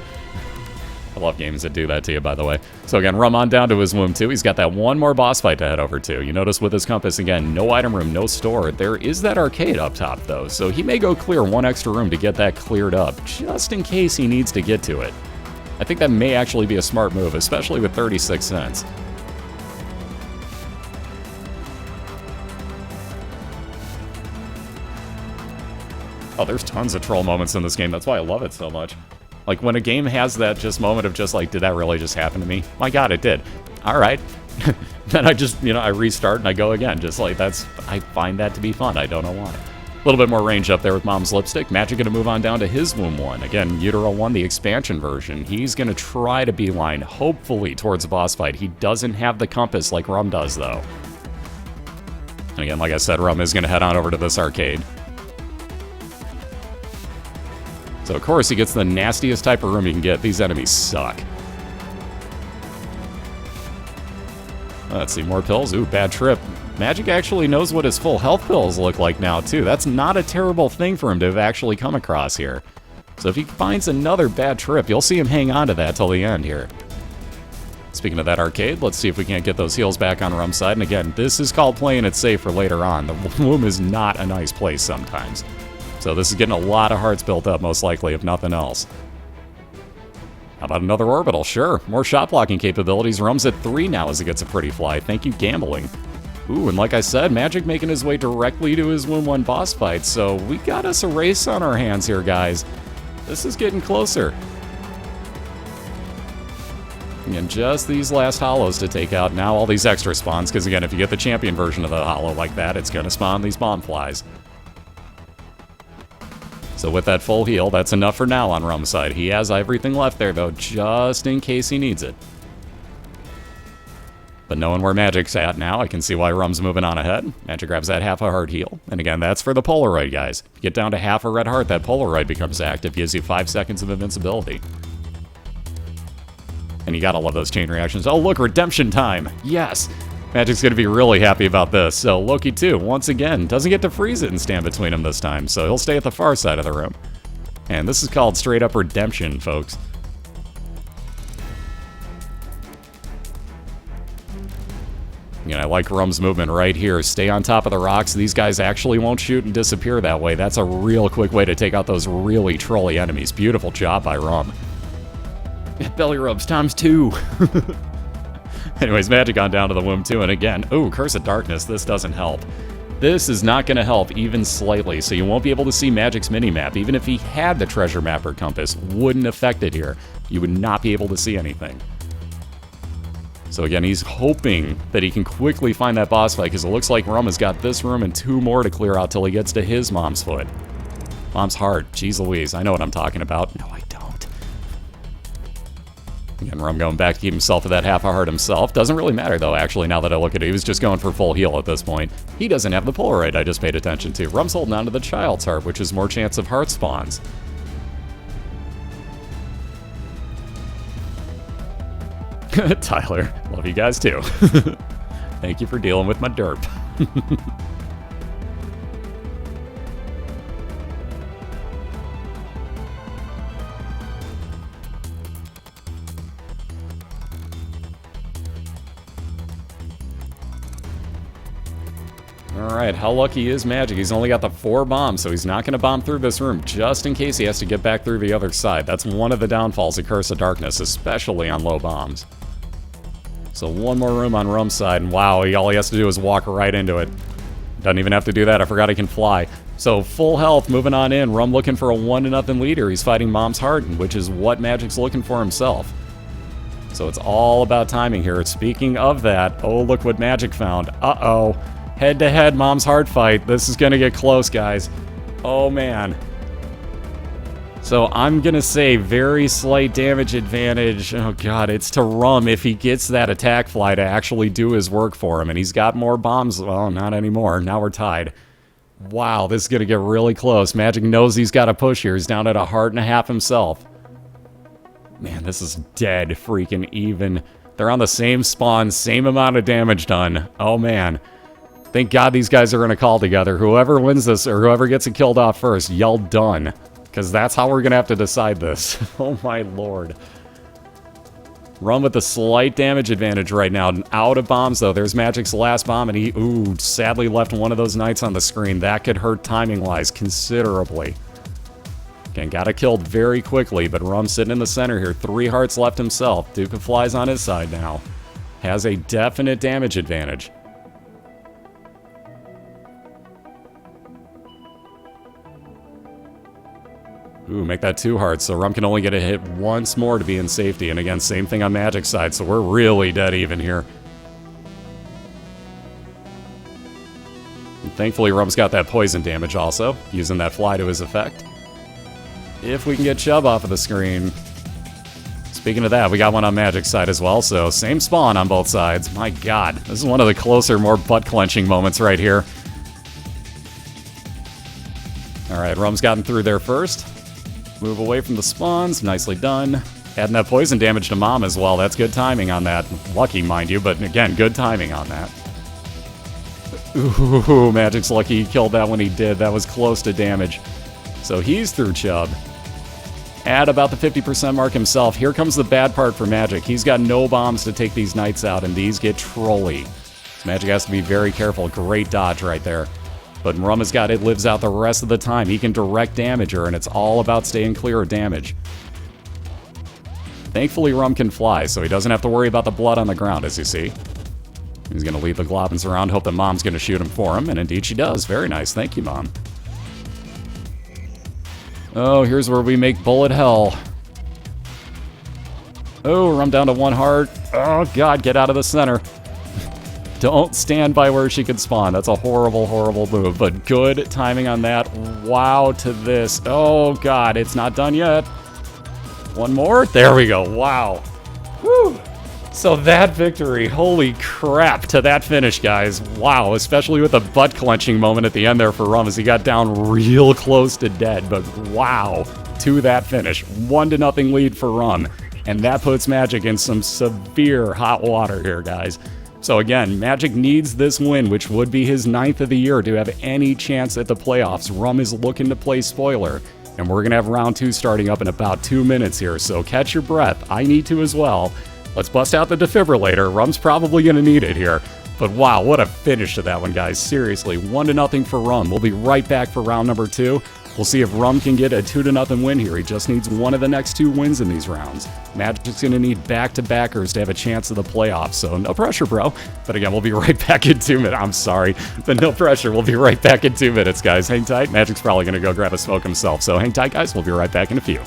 S1: I love games that do that to you, by the way. So again, Rumm on down to his Womb 2. He's got that one more boss fight to head over to. You notice with his compass, again, no item room, no store. There is that arcade up top, though, so he may go clear one extra room to get that cleared up, just in case he needs to get to it. I think that may actually be a smart move, especially with 36 cents. Oh, there's tons of troll moments in this game. That's why I love it so much. Like, when a game has that just moment of just like, did that really just happen to me? My god, it did. Alright. Then I just, I restart and I go again. Just like, I find that to be fun. I don't know why. A little bit more range up there with Mom's Lipstick. Magic gonna move on down to his Womb 1. Again, Utero 1, the expansion version. He's gonna try to beeline, hopefully, towards the boss fight. He doesn't have the compass like Rumm does, though. And again, like I said, Rumm is gonna head on over to this arcade. So, of course, he gets the nastiest type of room you can get. These enemies suck. Let's see, more pills. Ooh, bad trip. Magic actually knows what his full health pills look like now, too. That's not a terrible thing for him to have actually come across here. So if he finds another bad trip, you'll see him hang on to that till the end here. Speaking of that arcade, let's see if we can't get those heals back on Rumm's side. And again, this is called playing it safe for later on. The Womb is not a nice place sometimes. So this is getting a lot of hearts built up, most likely, if nothing else. How about another orbital? Sure. More shot blocking capabilities. Rumm's at 3 now as he gets a pretty fly. Thank you, gambling. Ooh, and like I said, Magic making his way directly to his Womb 1 boss fight, so we got us a race on our hands here, guys. This is getting closer. And just these last hollows to take out. Now all these extra spawns, because again, if you get the champion version of the hollow like that, it's going to spawn these bomb flies. So with that full heal, that's enough for now on Rumm's side. He has everything left there, though, just in case he needs it. But knowing where Magic's at now, I can see why Rumm's moving on ahead. Magic grabs that half a heart heal. And again, that's for the Polaroid, guys. If you get down to half a red heart, that Polaroid becomes active, gives you 5 seconds of invincibility. And you gotta love those chain reactions. Oh, look, redemption time! Yes! Magic's gonna be really happy about this. So Loki, too, once again, doesn't get to freeze it and stand between them this time, so he'll stay at the far side of the room. And this is called straight-up redemption, folks. Again, I like Rumm's movement right here. Stay on top of the rocks. These guys actually won't shoot and disappear that way. That's a real quick way to take out those really trolly enemies. Beautiful job by Rumn. Belly rubs times 2. Anyways, Magic on down to the Womb 2, and again, ooh, Curse of Darkness, this doesn't help. This is not going to help even slightly, so you won't be able to see Magic's minimap. Even if he had the treasure map or compass, wouldn't affect it here. You would not be able to see anything. So again, he's hoping that he can quickly find that boss fight, because it looks like Rumm has got this room and 2 more to clear out till he gets to his mom's foot. Mom's heart, jeez Louise, I know what I'm talking about. No, I don't. Again, Rumm going back to keep himself with that half a heart himself. Doesn't really matter, though, actually, now that I look at it. He was just going for full heal at this point. He doesn't have the Polaroid I just paid attention to. Rumm's holding on to the child's heart, which is more chance of heart spawns. Tyler, love you guys too. Thank you for dealing with my derp. Alright, how lucky is Magic? He's only got the 4 bombs, so he's not going to bomb through this room, just in case he has to get back through the other side. That's one of the downfalls of Curse of Darkness, especially on low bombs. So one more room on Rumm's side, and wow, all he has to do is walk right into it. Doesn't even have to do that, I forgot he can fly. So full health, moving on in. Rumn looking for a 1-0 lead here. He's fighting Mom's Harden, which is what Magic's looking for himself. So it's all about timing here. Speaking of that, oh, look what Magic found. Uh-oh. Head-to-head Mom's Heart fight. This is going to get close, guys. Oh, man. So I'm going to say very slight damage advantage. Oh, God, it's to Rumn if he gets that attack fly to actually do his work for him. And he's got more bombs. Well, not anymore. Now we're tied. Wow, this is going to get really close. Magic knows he's got to push here. He's down at 1.5 hearts himself. Man, this is dead freaking even. They're on the same spawn, same amount of damage done. Oh, man. Thank God these guys are going to call together. Whoever wins this, or whoever gets it killed off first, yell done. Because that's how we're going to have to decide this. Oh my lord. Rumn with a slight damage advantage right now. Out of bombs though. There's Magic's last bomb, and he, ooh, sadly left one of those knights on the screen. That could hurt timing-wise considerably. Again, got it killed very quickly, but Rumn sitting in the center here. 3 hearts left himself. Duke of Flies on his side now. Has a definite damage advantage. Ooh, make that 2 hearts, so Rumm can only get a hit once more to be in safety. And again, same thing on Magic's side, so we're really dead even here. And thankfully, Rumm's got that poison damage also, using that fly to his effect. If we can get Chubb off of the screen. Speaking of that, we got one on Magic's side as well, so same spawn on both sides. My god, this is one of the closer, more butt-clenching moments right here. Alright, Rumm's gotten through there first. Move away from the spawns, nicely done. Adding that poison damage to Mom as well, that's good timing on that. Lucky, mind you, but again, good timing on that. Ooh, Magic's lucky he killed that when he did. That was close to damage. So he's through Chubb. At about the 50% mark himself. Here comes the bad part for Magic. He's got no bombs to take these knights out, and these get trolly. So Magic has to be very careful. Great dodge right there. But Rumm has got it, lives out the rest of the time. He can direct damage her, and it's all about staying clear of damage. Thankfully, Rumm can fly, so he doesn't have to worry about the blood on the ground, as you see. He's going to leave the globins around, hope that Mom's going to shoot him for him, and indeed she does. Very nice. Thank you, Mom. Oh, here's where we make bullet hell. Oh, Rumm down to 1 heart. Oh, God, get out of the center. Don't stand by where she could spawn. That's a horrible, horrible move, but good timing on that. Wow to this. Oh, God, it's not done yet. One more? There we go. Wow. Whew. So that victory, holy crap, to that finish, guys. Wow, especially with the butt-clenching moment at the end there for Rumm as he got down real close to dead, but wow, to that finish. 1-0 lead for Rumm, and that puts Magic in some severe hot water here, guys. So again, Magic needs this win, which would be his 9th of the year, to have any chance at the playoffs. Rumm is looking to play spoiler, and we're going to have round 2 starting up in about 2 minutes here, so catch your breath. I need to as well. Let's bust out the defibrillator. Rumm's probably going to need it here. But wow, what a finish to that one, guys. Seriously, 1-0 for Rumm. We'll be right back for round number 2. We'll see if Rumm can get a 2-0 win here. He just needs one of the next 2 wins in these rounds. Magic's going to need back-to-backers to have a chance of the playoffs, so no pressure, bro. But again, we'll be right back in 2 minutes. I'm sorry, but no pressure. We'll be right back in 2 minutes, guys. Hang tight. Magic's probably going to go grab a smoke himself, so hang tight, guys. We'll be right back in a few.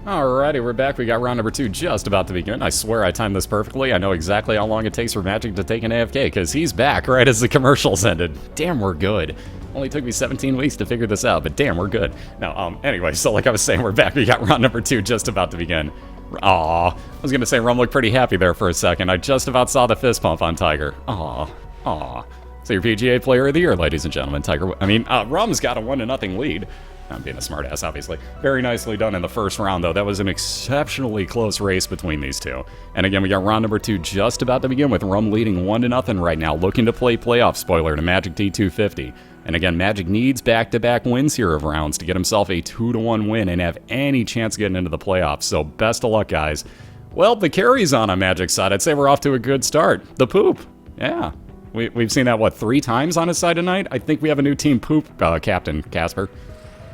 S1: Alrighty, we're back. We got round number 2 just about to begin. I swear I timed this perfectly. I know exactly how long it takes for Magic to take an AFK, because he's back right as the commercials ended. Damn, we're good. Only took me 17 weeks to figure this out, but damn, we're good. Now, anyway, so like I was saying, we're back. We got round number 2 just about to begin. Aw, I was going to say Rumn looked pretty happy there for a second. I just about saw the fist pump on Tiger. Aw. So your PGA Player of the Year, ladies and gentlemen. Rumm's got a 1-0 lead. I'm being a smartass, obviously. Very nicely done in the first round, though. That was an exceptionally close race between these two. And again, we got round number 2 just about to begin with Rumn leading 1-0 right now, looking to play playoff spoiler to MagicD250. And again, Magic needs back-to-back wins here of rounds to get himself a 2-1 win and have any chance of getting into the playoffs. So best of luck, guys. Well, the carry's on Magic's side. I'd say we're off to a good start. The poop. Yeah. We've seen that, what, 3 times on his side tonight? I think we have a new team poop captain, Casper.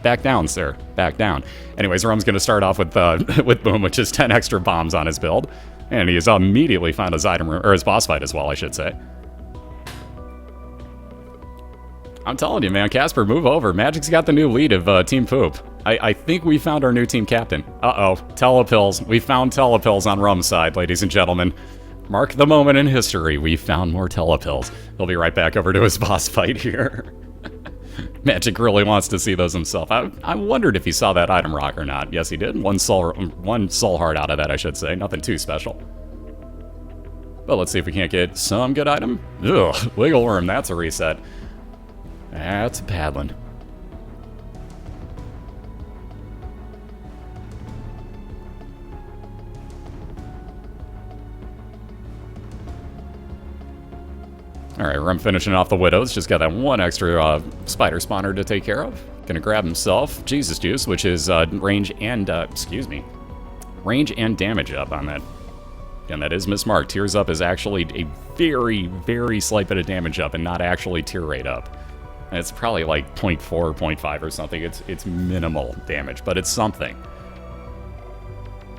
S1: Back down, sir. Back down. Anyways, Rumm's going to start off with Boom, which is 10 extra bombs on his build. And he has immediately found his item room, or his boss fight as well, I should say. I'm telling you, man, Casper, move over. Magic's got the new lead of Team Poop. I think we found our new team captain. Uh-oh. Telepills. We found Telepills on Rumm's side, ladies and gentlemen. Mark the moment in history. We found more Telepills. He'll be right back over to his boss fight here. Magic really wants to see those himself. I wondered if he saw that item rock or not. Yes, he did. One soul heart out of that, I should say. Nothing too special. But let's see if we can't get some good item. Ugh, BOILeR, that's a reset. That's a bad one. Alright, Rumn finishing off the Widows. Just got that one extra spider spawner to take care of. Gonna grab himself Jesus Juice, which is range and damage up on that. Again, that is mismarked. Tears up is actually a very, very slight bit of damage up and not actually tear rate up. And it's probably like 0.4, 0.5 or something. It's minimal damage, but it's something.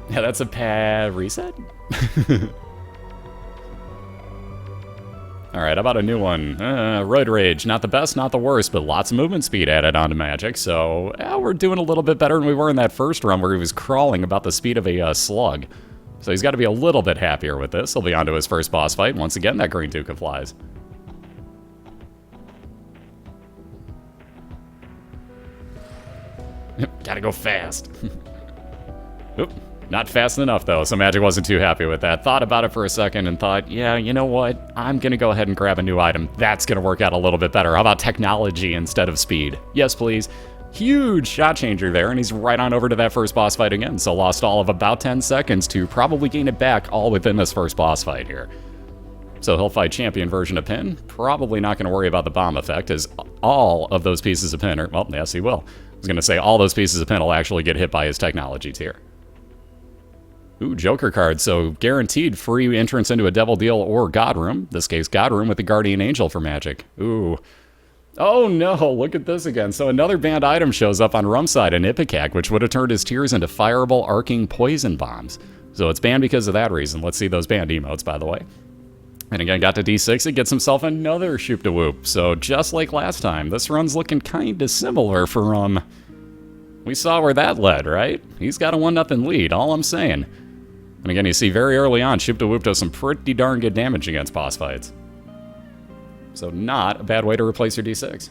S1: Yeah, that's a pad reset? Alright, how about a new one? Roid Rage. Not the best, not the worst, but lots of movement speed added onto Magic, so yeah, we're doing a little bit better than we were in that first run where he was crawling about the speed of a slug. So he's got to be a little bit happier with this. He'll be on to his first boss fight. Once again, that green Duke flies. Gotta go fast. Oop. Not fast enough, though, so Magic wasn't too happy with that. Thought about it for a second and thought, yeah, you know what? I'm going to go ahead and grab a new item. That's going to work out a little bit better. How about technology instead of speed? Yes, please. Huge shot changer there, and he's right on over to that first boss fight again. So lost all of about 10 seconds to probably gain it back all within this first boss fight here. So he'll fight champion version of Pin. Probably not going to worry about the bomb effect, as all of those pieces of Pin are... Well, yes, he will. I was going to say all those pieces of Pin will actually get hit by his technology tier. Ooh, Joker card, so guaranteed free entrance into a Devil Deal or God Room. This case, God Room with the Guardian Angel for Magic. Ooh. Oh no, look at this again. So another banned item shows up on Rumm's side, an Ipecac, which would have turned his tiers into fireable, arcing poison bombs. So it's banned because of that reason. Let's see those banned emotes, by the way. And again, got to D6, it gets himself another Shoop to Whoop. So just like last time, this run's looking kinda similar for Rumn. We saw where that led, right? He's got a 1-0 lead, all I'm saying. And again, you see very early on, Shoop to Whoop does some pretty darn good damage against boss fights. So not a bad way to replace your D6.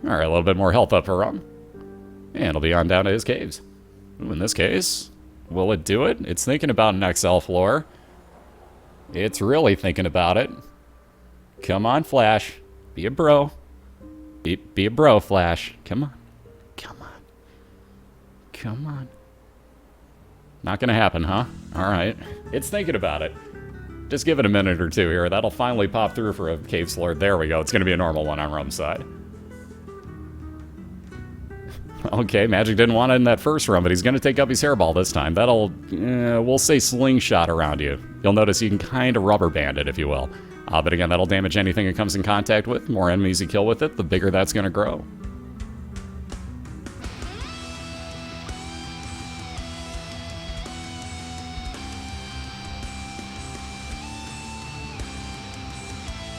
S1: Alright, a little bit more health up for Rumn. And it'll be on down to his caves. Ooh, in this case, will it do it? It's thinking about an XL floor. It's really thinking about it. Come on, Flash. Be a bro. Be a bro, Flash. Come on. Come on. Come on. Not gonna happen, huh? Alright. It's thinking about it. Just give it a minute or two here. That'll finally pop through for a cave floor. There we go. It's gonna be a normal one on Rumm's side. Okay, Magic didn't want it in that first run, but he's gonna take up his hairball this time. That'll, we'll say slingshot around you. You'll notice you can kind of rubber band it, if you will. But again, that'll damage anything it comes in contact with. The more enemies you kill with it, the bigger that's going to grow.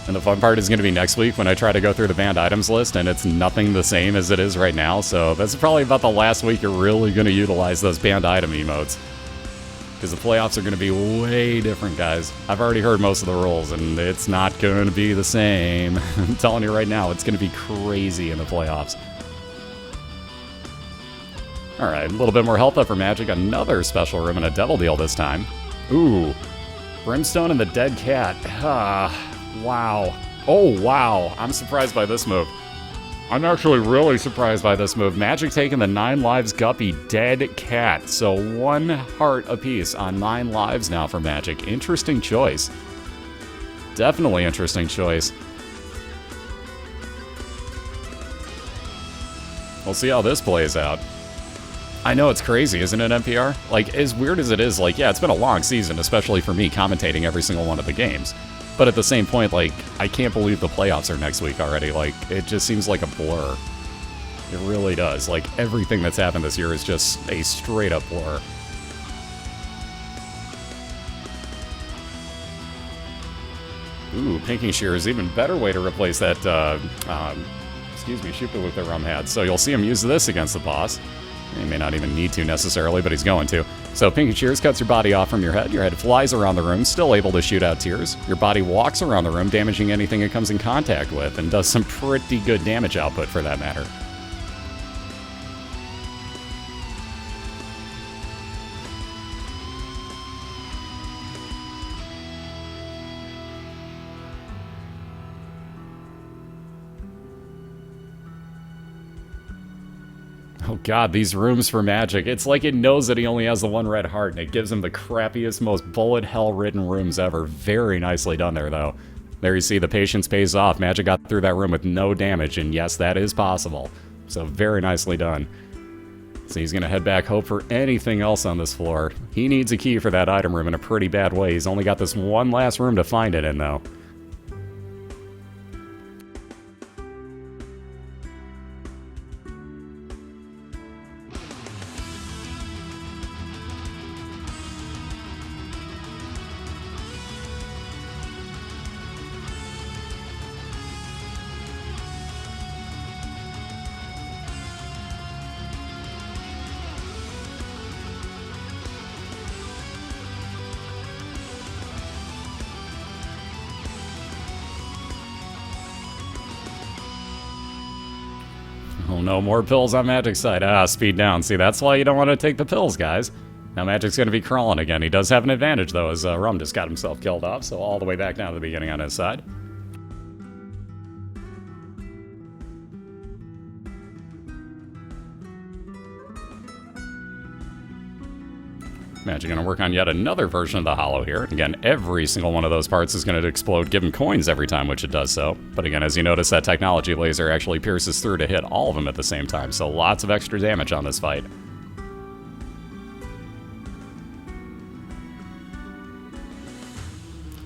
S1: And the fun part is going to be next week when I try to go through the banned items list, and it's nothing the same as it is right now. So that's probably about the last week you're really going to utilize those banned item emotes. Because the playoffs are going to be way different, guys. I've already heard most of the rules, and it's not going to be the same. I'm telling you right now, it's going to be crazy in the playoffs. Alright, a little bit more health up for Magic. Another special room and a devil deal this time. Ooh. Brimstone and the dead cat. Wow. Oh, wow. I'm surprised by this move. I'm actually really surprised by this move. Magic taking the 9 lives Guppy dead cat. So 1 heart apiece on 9 lives now for Magic. Interesting choice. Definitely interesting choice. We'll see how this plays out. I know it's crazy, isn't it, NPR? Like, as weird as it is, like, yeah, it's been a long season, especially for me commentating every single one of the games. But at the same point, like, I can't believe the playoffs are next week already. Like, it just seems like a blur. It really does. Like, everything that's happened this year is just a straight-up blur. Ooh, Pinking Shear is even better way to replace that, Shoot with the Rumn had. So you'll see him use this against the boss. He may not even need to necessarily, but he's going to. So Pinking Shears cuts your body off from your head. Your head flies around the room, still able to shoot out tears. Your body walks around the room, damaging anything it comes in contact with, and does some pretty good damage output for that matter. Oh god, these rooms for Magic. It's like it knows that he only has the 1 red heart, and it gives him the crappiest, most bullet hell-ridden rooms ever. Very nicely done there, though. There you see, the patience pays off. Magic got through that room with no damage, and yes, that is possible. So very nicely done. So he's going to head back, hope for anything else on this floor. He needs a key for that item room in a pretty bad way. He's only got this one last room to find it in, though. Oh no, more pills on Magic's side. Speed down. See, that's why you don't want to take the pills, guys. Now Magic's going to be crawling again. He does have an advantage, though, as Rumn just got himself killed off, so all the way back down to the beginning on his side. Magic going to work on yet another version of the Hollow here. Again, every single one of those parts is going to explode, give him coins every time, which it does so. But again, as you notice, that technology laser actually pierces through to hit all of them at the same time, so lots of extra damage on this fight.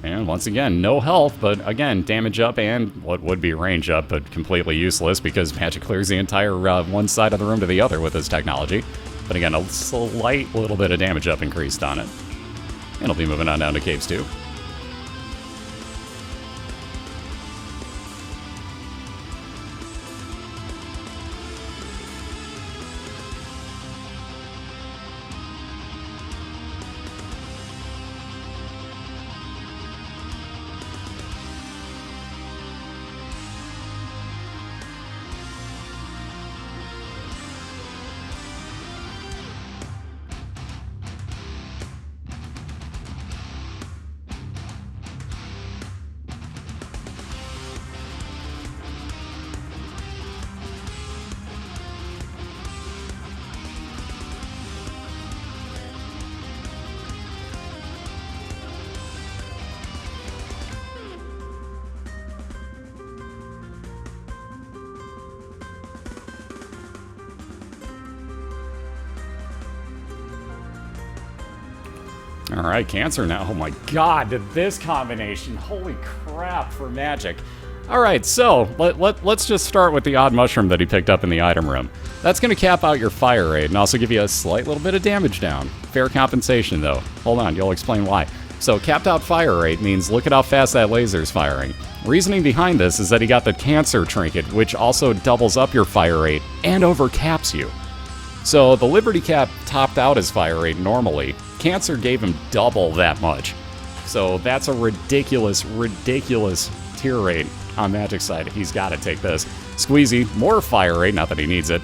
S1: And once again, no health, but again, damage up and what would be range up, but completely useless because Magic clears the entire one side of the room to the other with his technology. But again, a slight little bit of damage up increased on it. And he'll be moving on down to Caves 2. Alright, Cancer now. Oh my god, this combination. Holy crap for Magic. Alright, so let's just start with the odd mushroom that he picked up in the item room. That's going to cap out your fire rate and also give you a slight little bit of damage down. Fair compensation, though. Hold on, you'll explain why. So capped out fire rate means look at how fast that laser's firing. Reasoning behind this is that he got the cancer trinket, which also doubles up your fire rate and overcaps you. So the Liberty Cap topped out his fire rate normally. Cancer gave him double that much. So that's a ridiculous, ridiculous tier rate on Magic's side. He's got to take this. Squeezy, more fire rate, not that he needs it.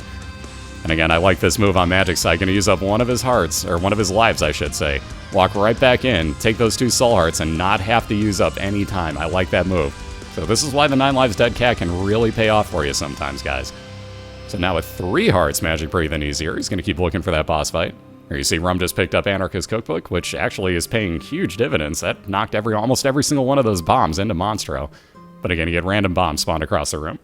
S1: And again, I like this move on Magic's side. Going to use up one of his hearts, or one of his lives, I should say. Walk right back in, take those 2 soul hearts, and not have to use up any time. I like that move. So this is why the 9 lives dead cat can really pay off for you sometimes, guys. So now with 3 hearts, Magic breathing easier. He's going to keep looking for that boss fight. Here you see Rumn just picked up Anarchist Cookbook, which actually is paying huge dividends. That knocked almost every single one of those bombs into Monstro. But again, you get random bombs spawned across the room.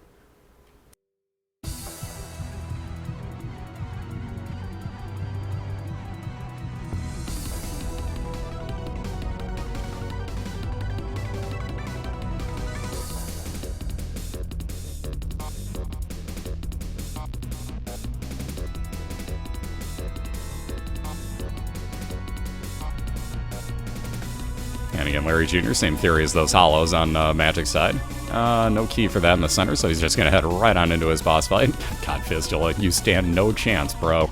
S1: And again, Larry Jr., same theory as those hollows on Magic's side. No key for that in the center, so he's just going to head right on into his boss fight. God, Fistula, you stand no chance, bro.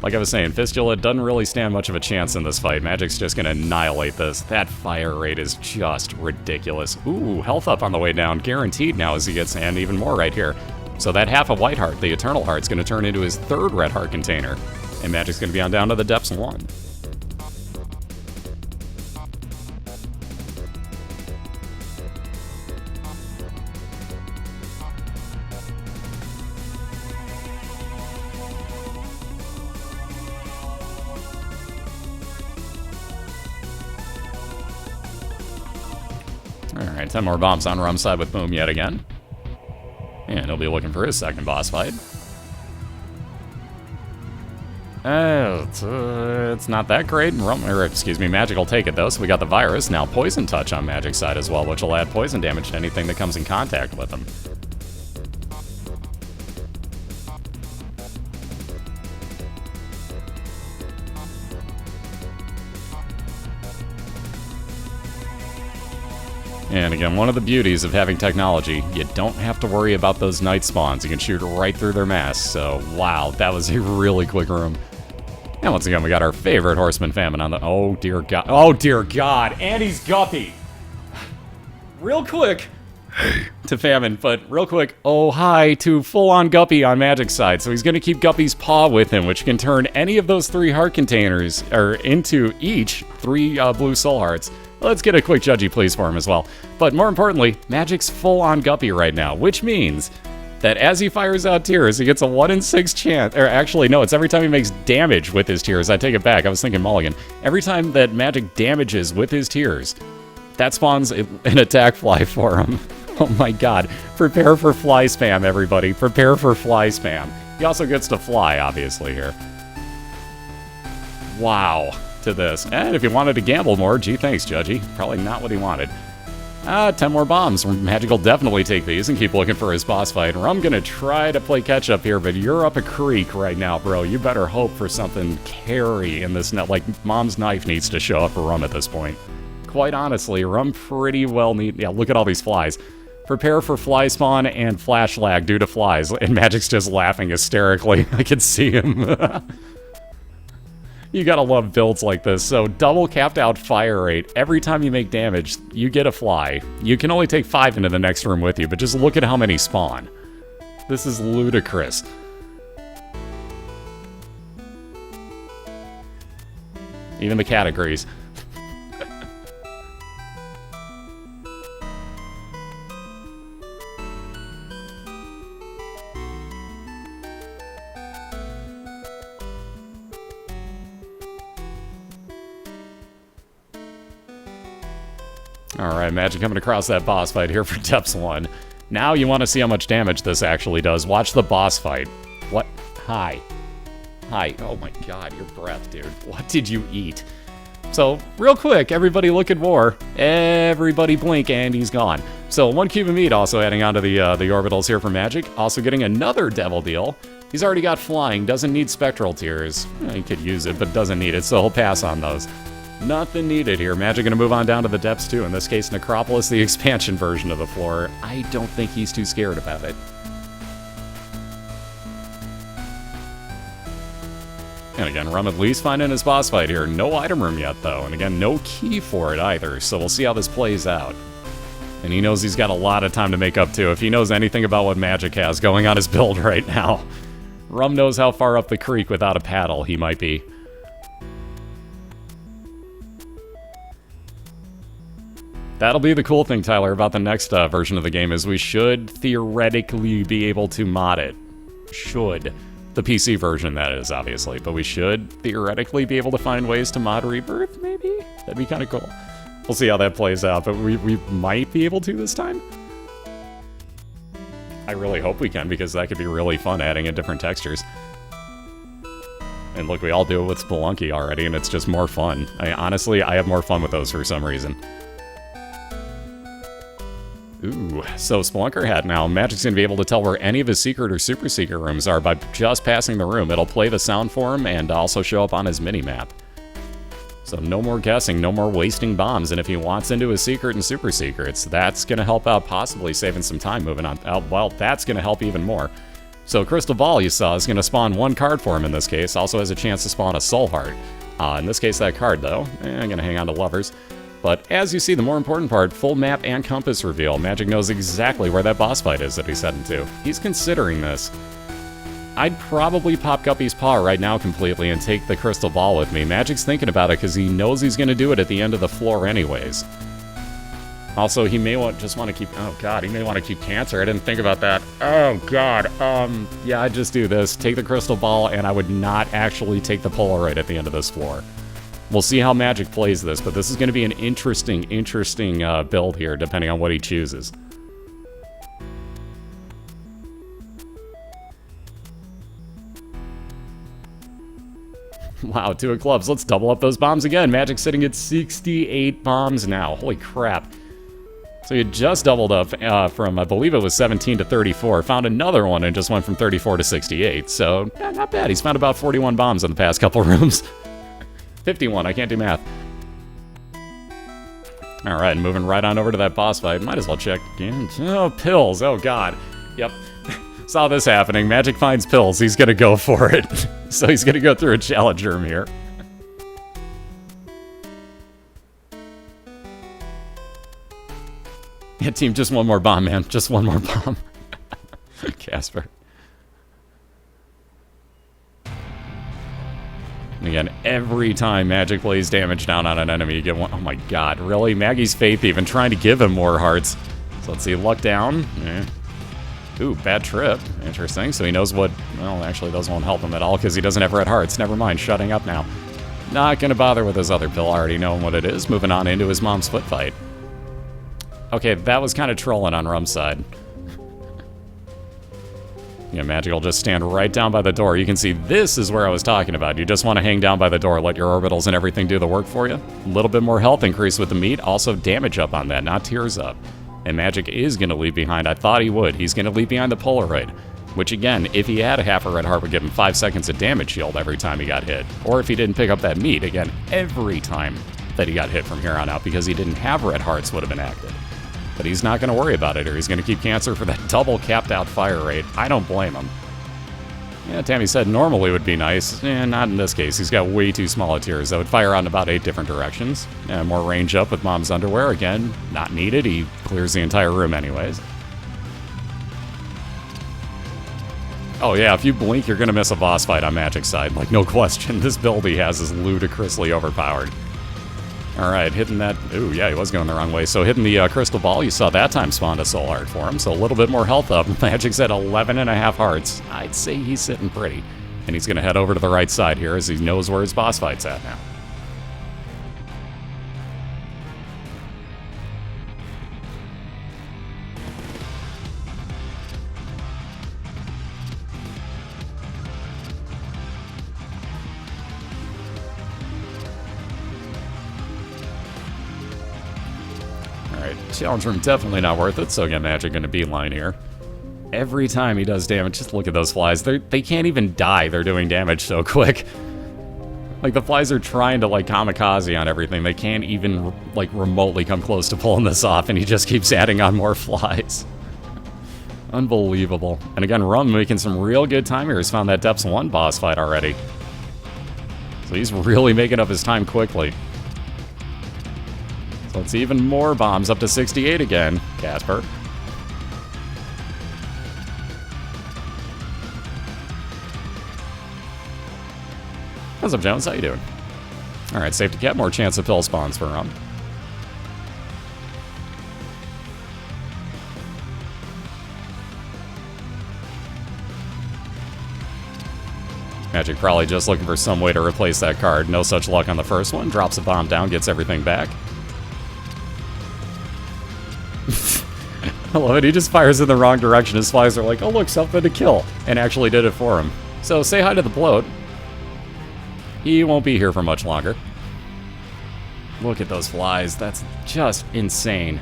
S1: Like I was saying, Fistula doesn't really stand much of a chance in this fight. Magic's just going to annihilate this. That fire rate is just ridiculous. Ooh, health up on the way down, guaranteed now as he gets, and even more right here. So that half a white heart, the Eternal Heart, is going to turn into his 3rd red heart container. And Magic's going to be on down to the depths 1. Alright, 10 more bombs on Rumm's side with Boom yet again. And he'll be looking for his 2nd boss fight. It's not that great. Magic will take it though, so we got the Virus. Now Poison Touch on Magic's side as well, which will add poison damage to anything that comes in contact with him. And again, one of the beauties of having technology, you don't have to worry about those night spawns. You can shoot right through their masks. So, wow, that was a really quick room. And once again, we got our favorite Horseman Famine on the... Oh, dear God. Oh, dear God. And he's Guppy. Real quick to Famine, but real quick, oh, hi to full-on Guppy on Magic's side. So he's going to keep Guppy's paw with him, which can turn any of those 3 heart containers, or into each 3 blue soul hearts. Let's get a quick judgy please for him as well. But more importantly, Magic's full on Guppy right now, which means that as he fires out tears, he gets a 1 in 6 chance, or actually no, it's every time he makes damage with his tears. I take it back, I was thinking Mulligan. Every time that Magic damages with his tears, that spawns an attack fly for him. Oh my god. Prepare for fly spam, everybody. Prepare for fly spam. He also gets to fly, obviously, here. Wow. To this. And if he wanted to gamble more, gee, thanks, Judgy. Probably not what he wanted. 10 more bombs. Magic will definitely take these and keep looking for his boss fight. I'm gonna try to play catch up here, but you're up a creek right now, bro. You better hope for something carry in this net. Like, Mom's Knife needs to show up for Rumn at this point. Quite honestly, Rumn pretty well need... Yeah, look at all these flies. Prepare for fly spawn and flash lag due to flies. And Magic's just laughing hysterically. I can see him. You gotta love builds like this. So double capped out fire rate. Every time you make damage, you get a fly. You can only take 5 into the next room with you, but just look at how many spawn. This is ludicrous. Even the cat agrees. Alright, Magic coming across that boss fight here for Depths 1. Now you want to see how much damage this actually does. Watch the boss fight. What? Hi. Hi. Oh my god, your breath, dude. What did you eat? So, real quick, everybody look at War. Everybody blink, and he's gone. So, 1 cube of meat also adding onto the orbitals here for Magic. Also getting another Devil Deal. He's already got Flying, doesn't need Spectral Tears. He could use it, but doesn't need it, so he'll pass on those. Nothing needed here. Magic gonna move on down to the depths too. In this case, Necropolis, the expansion version of the floor. I don't think he's too scared about it. And again, Rumn at least finding his boss fight here. No item room yet, though. And again, no key for it either. So we'll see how this plays out. And he knows he's got a lot of time to make up to. If he knows anything about what Magic has going on his build right now. Rumn knows how far up the creek without a paddle he might be. That'll be the cool thing, Tyler, about the next version of the game is we should theoretically be able to mod it. Should. The PC version, that is, obviously. But we should theoretically be able to find ways to mod Rebirth, maybe? That'd be kind of cool. We'll see how that plays out, but we might be able to this time. I really hope we can, because that could be really fun, adding in different textures. And look, we all do it with Spelunky already, and it's just more fun. Honestly, I have more fun with those for some reason. Ooh, so Spelunker hat now. Magic's gonna be able to tell where any of his secret or super secret rooms are by just passing the room. It'll play the sound for him and also show up on his mini-map. So no more guessing, no more wasting bombs, and if he wants into his secret and super secrets, that's gonna help out possibly saving some time moving on. Well, that's gonna help even more. So Crystal Ball, you saw, is gonna spawn one card for him in this case, also has a chance to spawn a Soul Heart. In this case, that card, though, I'm gonna hang on to Lovers. But as you see, the more important part, full map and compass reveal. Magic knows exactly where that boss fight is that he's heading to. He's considering this. I'd probably pop Guppy's Paw right now completely and take the Crystal Ball with me. Magic's thinking about it because he knows he's going to do it at the end of the floor anyways. Also, he may just want to keep... Oh, God, he may want to keep Cancer. I didn't think about that. Oh, God. Yeah, I'd just do this. Take the Crystal Ball, and I would not actually take the Polaroid at the end of this floor. We'll see how Magic plays this, but this is going to be an interesting build here, depending on what he chooses. Wow, 2 of clubs. Let's double up those bombs again. Magic's sitting at 68 bombs now. Holy crap. So he had just doubled up from, I believe it was 17 to 34. Found another one and just went from 34 to 68. So, yeah, not bad. He's found about 41 bombs in the past couple rooms. 51, I can't do math. Alright, moving right on over to that boss fight. Might as well check again. Oh, pills. Oh, God. Yep. Saw this happening. Magic finds pills. He's gonna go for it. So he's gonna go through a challenge room here. Yeah, team, just one more bomb, man. Just one more bomb. Casper. And again, every time Magic lays damage down on an enemy, you get one. Oh my God, really? Maggie's Faith even trying to give him more hearts. So let's see, luck down. Ooh, bad trip. Interesting. So he knows what... Well, actually, those won't help him at all because he doesn't have red hearts. Never mind, shutting up now. Not gonna bother with his other pill, already knowing what it is. Moving on into his mom's foot fight. Okay, that was kind of trolling on Rumm's side. Yeah, Magic will just stand right down by the door. You can see this is where I was talking about. You just want to hang down by the door, let your orbitals and everything do the work for you. A little bit more health increase with the meat, also damage up on that, not tears up. And Magic is going to leave behind, I thought he would. He's going to leave behind the Polaroid, which again, if he had a half a red heart, would give him 5 seconds of damage shield every time he got hit. Or if he didn't pick up that meat, again, every time that he got hit from here on out, because he didn't have red hearts would have been active. But he's not going to worry about it, or he's going to keep Cancer for that double capped out fire rate. I don't blame him. Yeah, Tammy said normally would be nice. Not in this case. He's got way too small a tears. That would fire out in about 8 different directions. More range up with Mom's underwear. Again, not needed. He clears the entire room anyways. Oh yeah, if you blink, you're going to miss a boss fight on Magic's side. Like, no question. This build he has is ludicrously overpowered. Alright, hitting that... Ooh, yeah, he was going the wrong way. So hitting the Crystal Ball, you saw that time spawned a Soul Heart for him. So a little bit more health up. Magic's at 11.5 hearts. I'd say he's sitting pretty. And he's going to head over to the right side here as he knows where his boss fight's at now. Challenge room definitely not worth it, so again, Magic gonna beeline here. Every time he does damage, just look at those flies. They can't even die, they're doing damage so quick. Like, the flies are trying to, like, kamikaze on everything. They can't even, like, remotely come close to pulling this off, and he just keeps adding on more flies. Unbelievable. And again, Rumn making some real good time here. He's found that Depths 1 boss fight already. So he's really making up his time quickly. So it's even more bombs, up to 68 again, Casper. What's up, Jones? How you doing? Alright, safe to get more chance of pill spawns for Rumn. Magic probably just looking for some way to replace that card. No such luck on the first one. Drops a bomb down, gets everything back. I love it. He just fires in the wrong direction. His flies are like, oh look, something to kill. And actually did it for him. So say hi to the bloat. He won't be here for much longer. Look at those flies. That's just insane.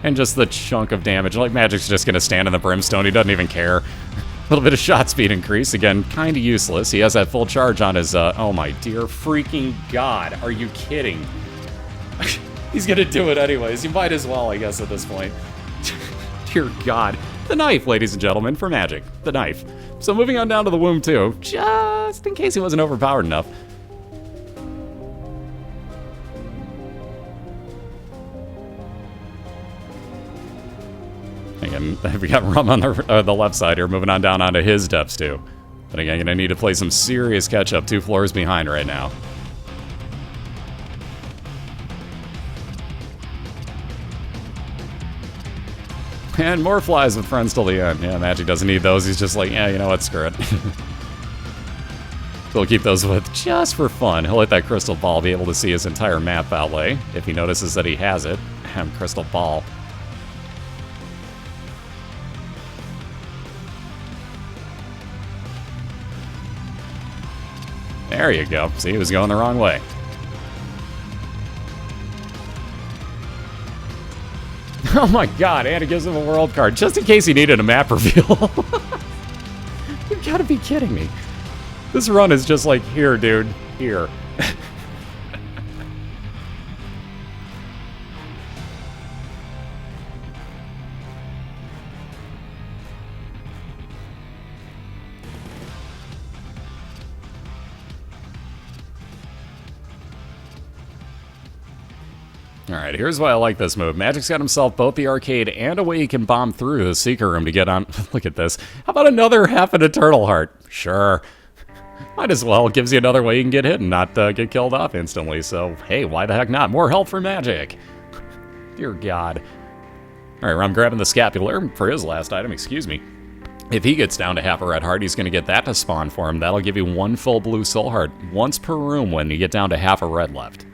S1: And just the chunk of damage. Like, Magic's just going to stand in the brimstone. He doesn't even care. A little bit of shot speed increase. Again, kind of useless. He has that full charge on his... oh my dear freaking god. Are you kidding? He's going to do it anyways. You might as well, I guess, at this point. Dear god. The knife, ladies and gentlemen, for Magic. The knife. So moving on down to the womb, too. Just in case he wasn't overpowered enough. Again, we got Rumn on the left side here, moving on down onto his depths, too. But again, gonna need to play some serious catch-up, 2 floors behind right now. And more flies with friends till the end. Yeah, Magic doesn't need those. He's just like, yeah, you know what, screw it. So he'll keep those with just for fun. He'll hit that crystal ball, be able to see his entire map outlay, if he notices that he has it. Crystal ball. There you go. See, he was going the wrong way. Oh my god, and it gives him a world card, just in case he needed a map reveal. You've got to be kidding me. This run is just like, here, dude, here. Alright, here's why I like this move. Magic's got himself both the arcade and a way he can bomb through the secret room to get on. Look at this. How about another half an Eternal Heart? Sure. Might as well. Gives you another way you can get hit and not get killed off instantly. So, hey, why the heck not? More help for Magic. Dear God. Alright, I'm grabbing the scapular for his last item. Excuse me. If he gets down to half a red heart, he's going to get that to spawn for him. That'll give you 1 full blue soul heart once per room when you get down to half a red left.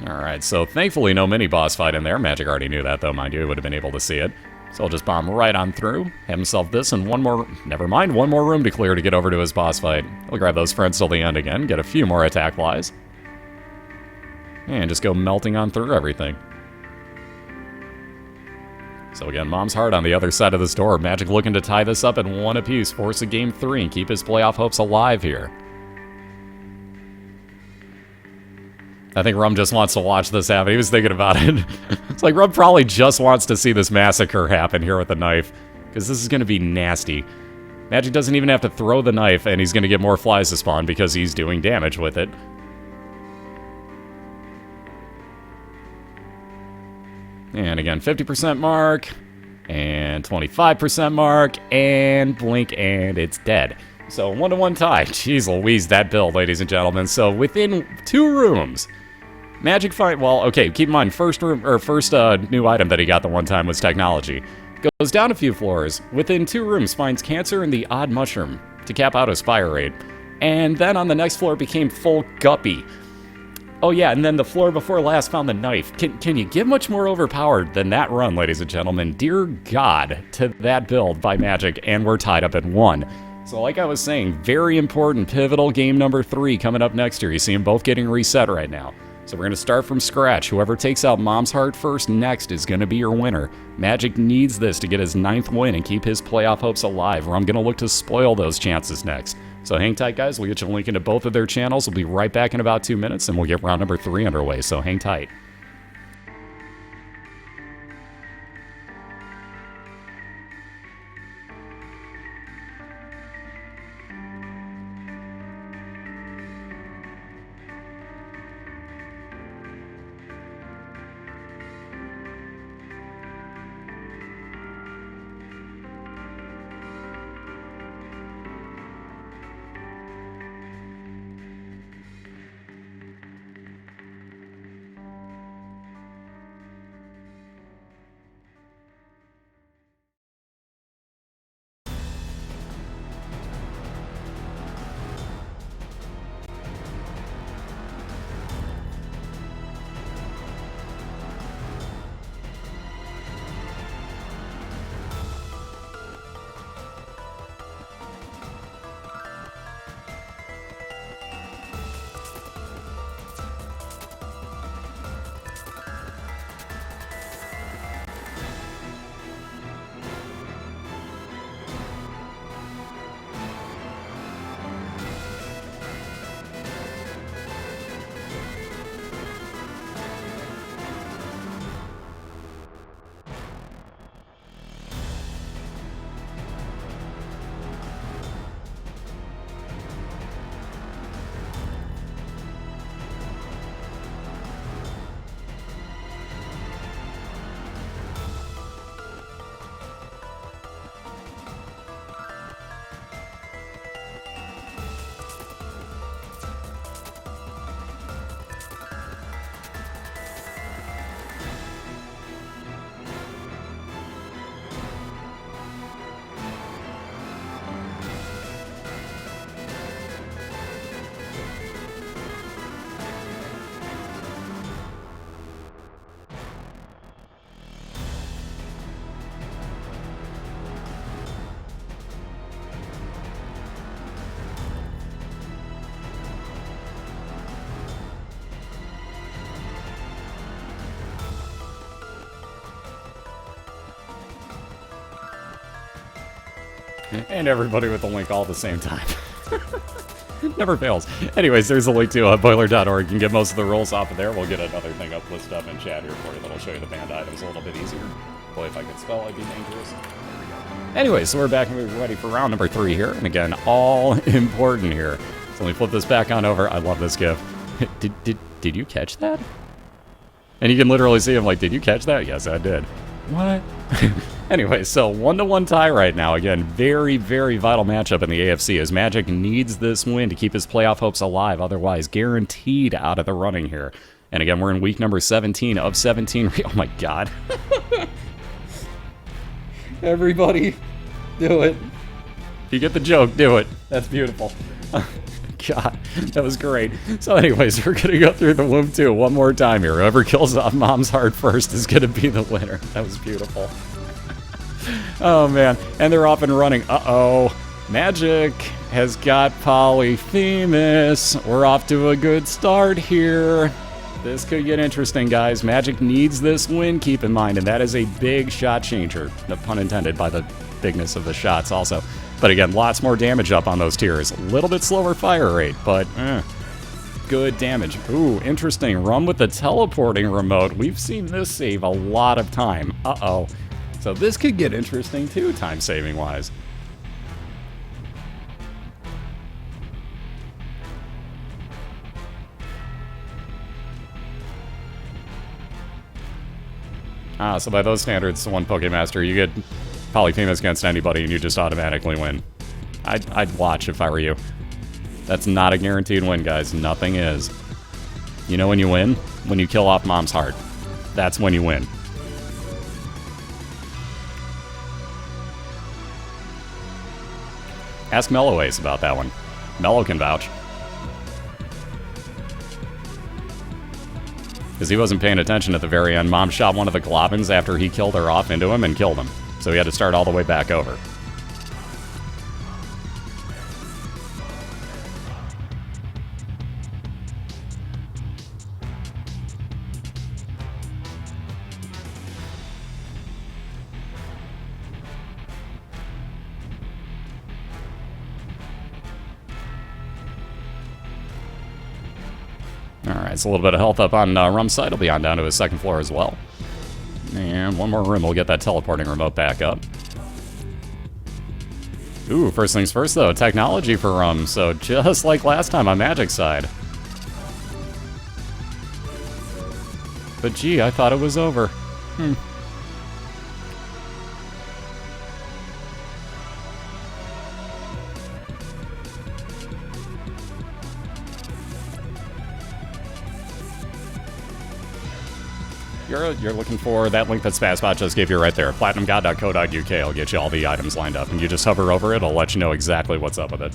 S1: Alright, so thankfully no mini-boss fight in there. Magic already knew that, though, mind you. He would have been able to see it. So he'll just bomb right on through. Have himself this and one more... Never mind, 1 more room to clear to get over to his boss fight. He'll grab those friends till the end again, get a few more attack flies. And just go melting on through everything. So again, Mom's Heart on the other side of this door. Magic looking to tie this up in 1 apiece, force a game 3, and keep his playoff hopes alive here. I think Rumn just wants to watch this happen. He was thinking about it. It's like Rumm probably just wants to see this massacre happen here with the knife, because this is going to be nasty. Magic doesn't even have to throw the knife, and he's going to get more flies to spawn because he's doing damage with it. And again, 50% mark, and 25% mark, and blink, and it's dead. So 1-to-1 tie. Jeez Louise, that build, ladies and gentlemen. So within 2 rooms, Magic fight. Well, okay, keep in mind, first new item that he got the one time was technology. Goes down a few floors. Within 2 rooms, finds cancer and the odd mushroom to cap out his fire rate. And then on the next floor became full guppy. Oh yeah, and then the floor before last found the knife. Can you get much more overpowered than that run, ladies and gentlemen? Dear God, to that build by Magic, and we're tied up at 1. So like I was saying, very important, pivotal game number 3 coming up next year. You see them both getting reset right now. So we're going to start from scratch. Whoever takes out Mom's Heart first next is going to be your winner. Magic needs this to get his 9th win and keep his playoff hopes alive, or I'm going to look to spoil those chances next. So hang tight, guys. We'll get you a link into both of their channels. We'll be right back in about 2 minutes, and we'll get round number 3 underway, so hang tight. And everybody with the link all at the same time. Never fails. Anyways, there's a link to BOILeR.org. You can get most of the rolls off of there. We'll get another thing listed up in chat here for you that'll show you the banned items a little bit easier. Boy, if I could spell, I'd be dangerous. There we go. Anyway, so we're back and we're ready for round number 3 here. And again, all important here. So let me flip this back on over. I love this GIF. Did you catch that? And you can literally see him like, did you catch that? Yes, I did. What? Anyway, so 1-1 tie right now. Again, very, very vital matchup in the AFC as Magic needs this win to keep his playoff hopes alive. Otherwise, guaranteed out of the running here. And again, we're in week number 17 of 17. Oh my God. Everybody, do it. If you get the joke, do it. That's beautiful. God, that was great. So anyways, we're going to go through the womb 2 one more time here. Whoever kills off Mom's Heart first is going to be the winner. That was beautiful. Oh, man. And they're off and running. Uh-oh. Magic has got Polyphemus. We're off to a good start here. This could get interesting, guys. Magic needs this win, keep in mind, and that is a big shot changer. No pun intended by the bigness of the shots also. But again, lots more damage up on those tiers. A little bit slower fire rate, but good damage. Ooh, interesting. Rumn with the teleporting remote. We've seen this save a lot of time. Uh-oh. So this could get interesting too, time-saving wise. So by those standards, one Pokemaster, you get Polyphemus against anybody and you just automatically win. I'd watch if I were you. That's not a guaranteed win, guys. Nothing is. You know when you win? When you kill off Mom's Heart. That's when you win. Ask Mellow Ace about that one. Mellow can vouch. Because he wasn't paying attention at the very end. Mom shot one of the Globins after he killed her off into him and killed him. So he had to start all the way back over. Alright, so a little bit of health up on Rumm's side. He'll be on down to his second floor as well. And one more room, we'll get that teleporting remote back up. Ooh, first things first though, technology for Rumn, so just like last time on Magic's side. But gee, I thought it was over. You're looking for that link that Spazbot just gave you right there. PlatinumGod.co.uk will get you all the items lined up, and you just hover over it, it'll let you know exactly what's up with it.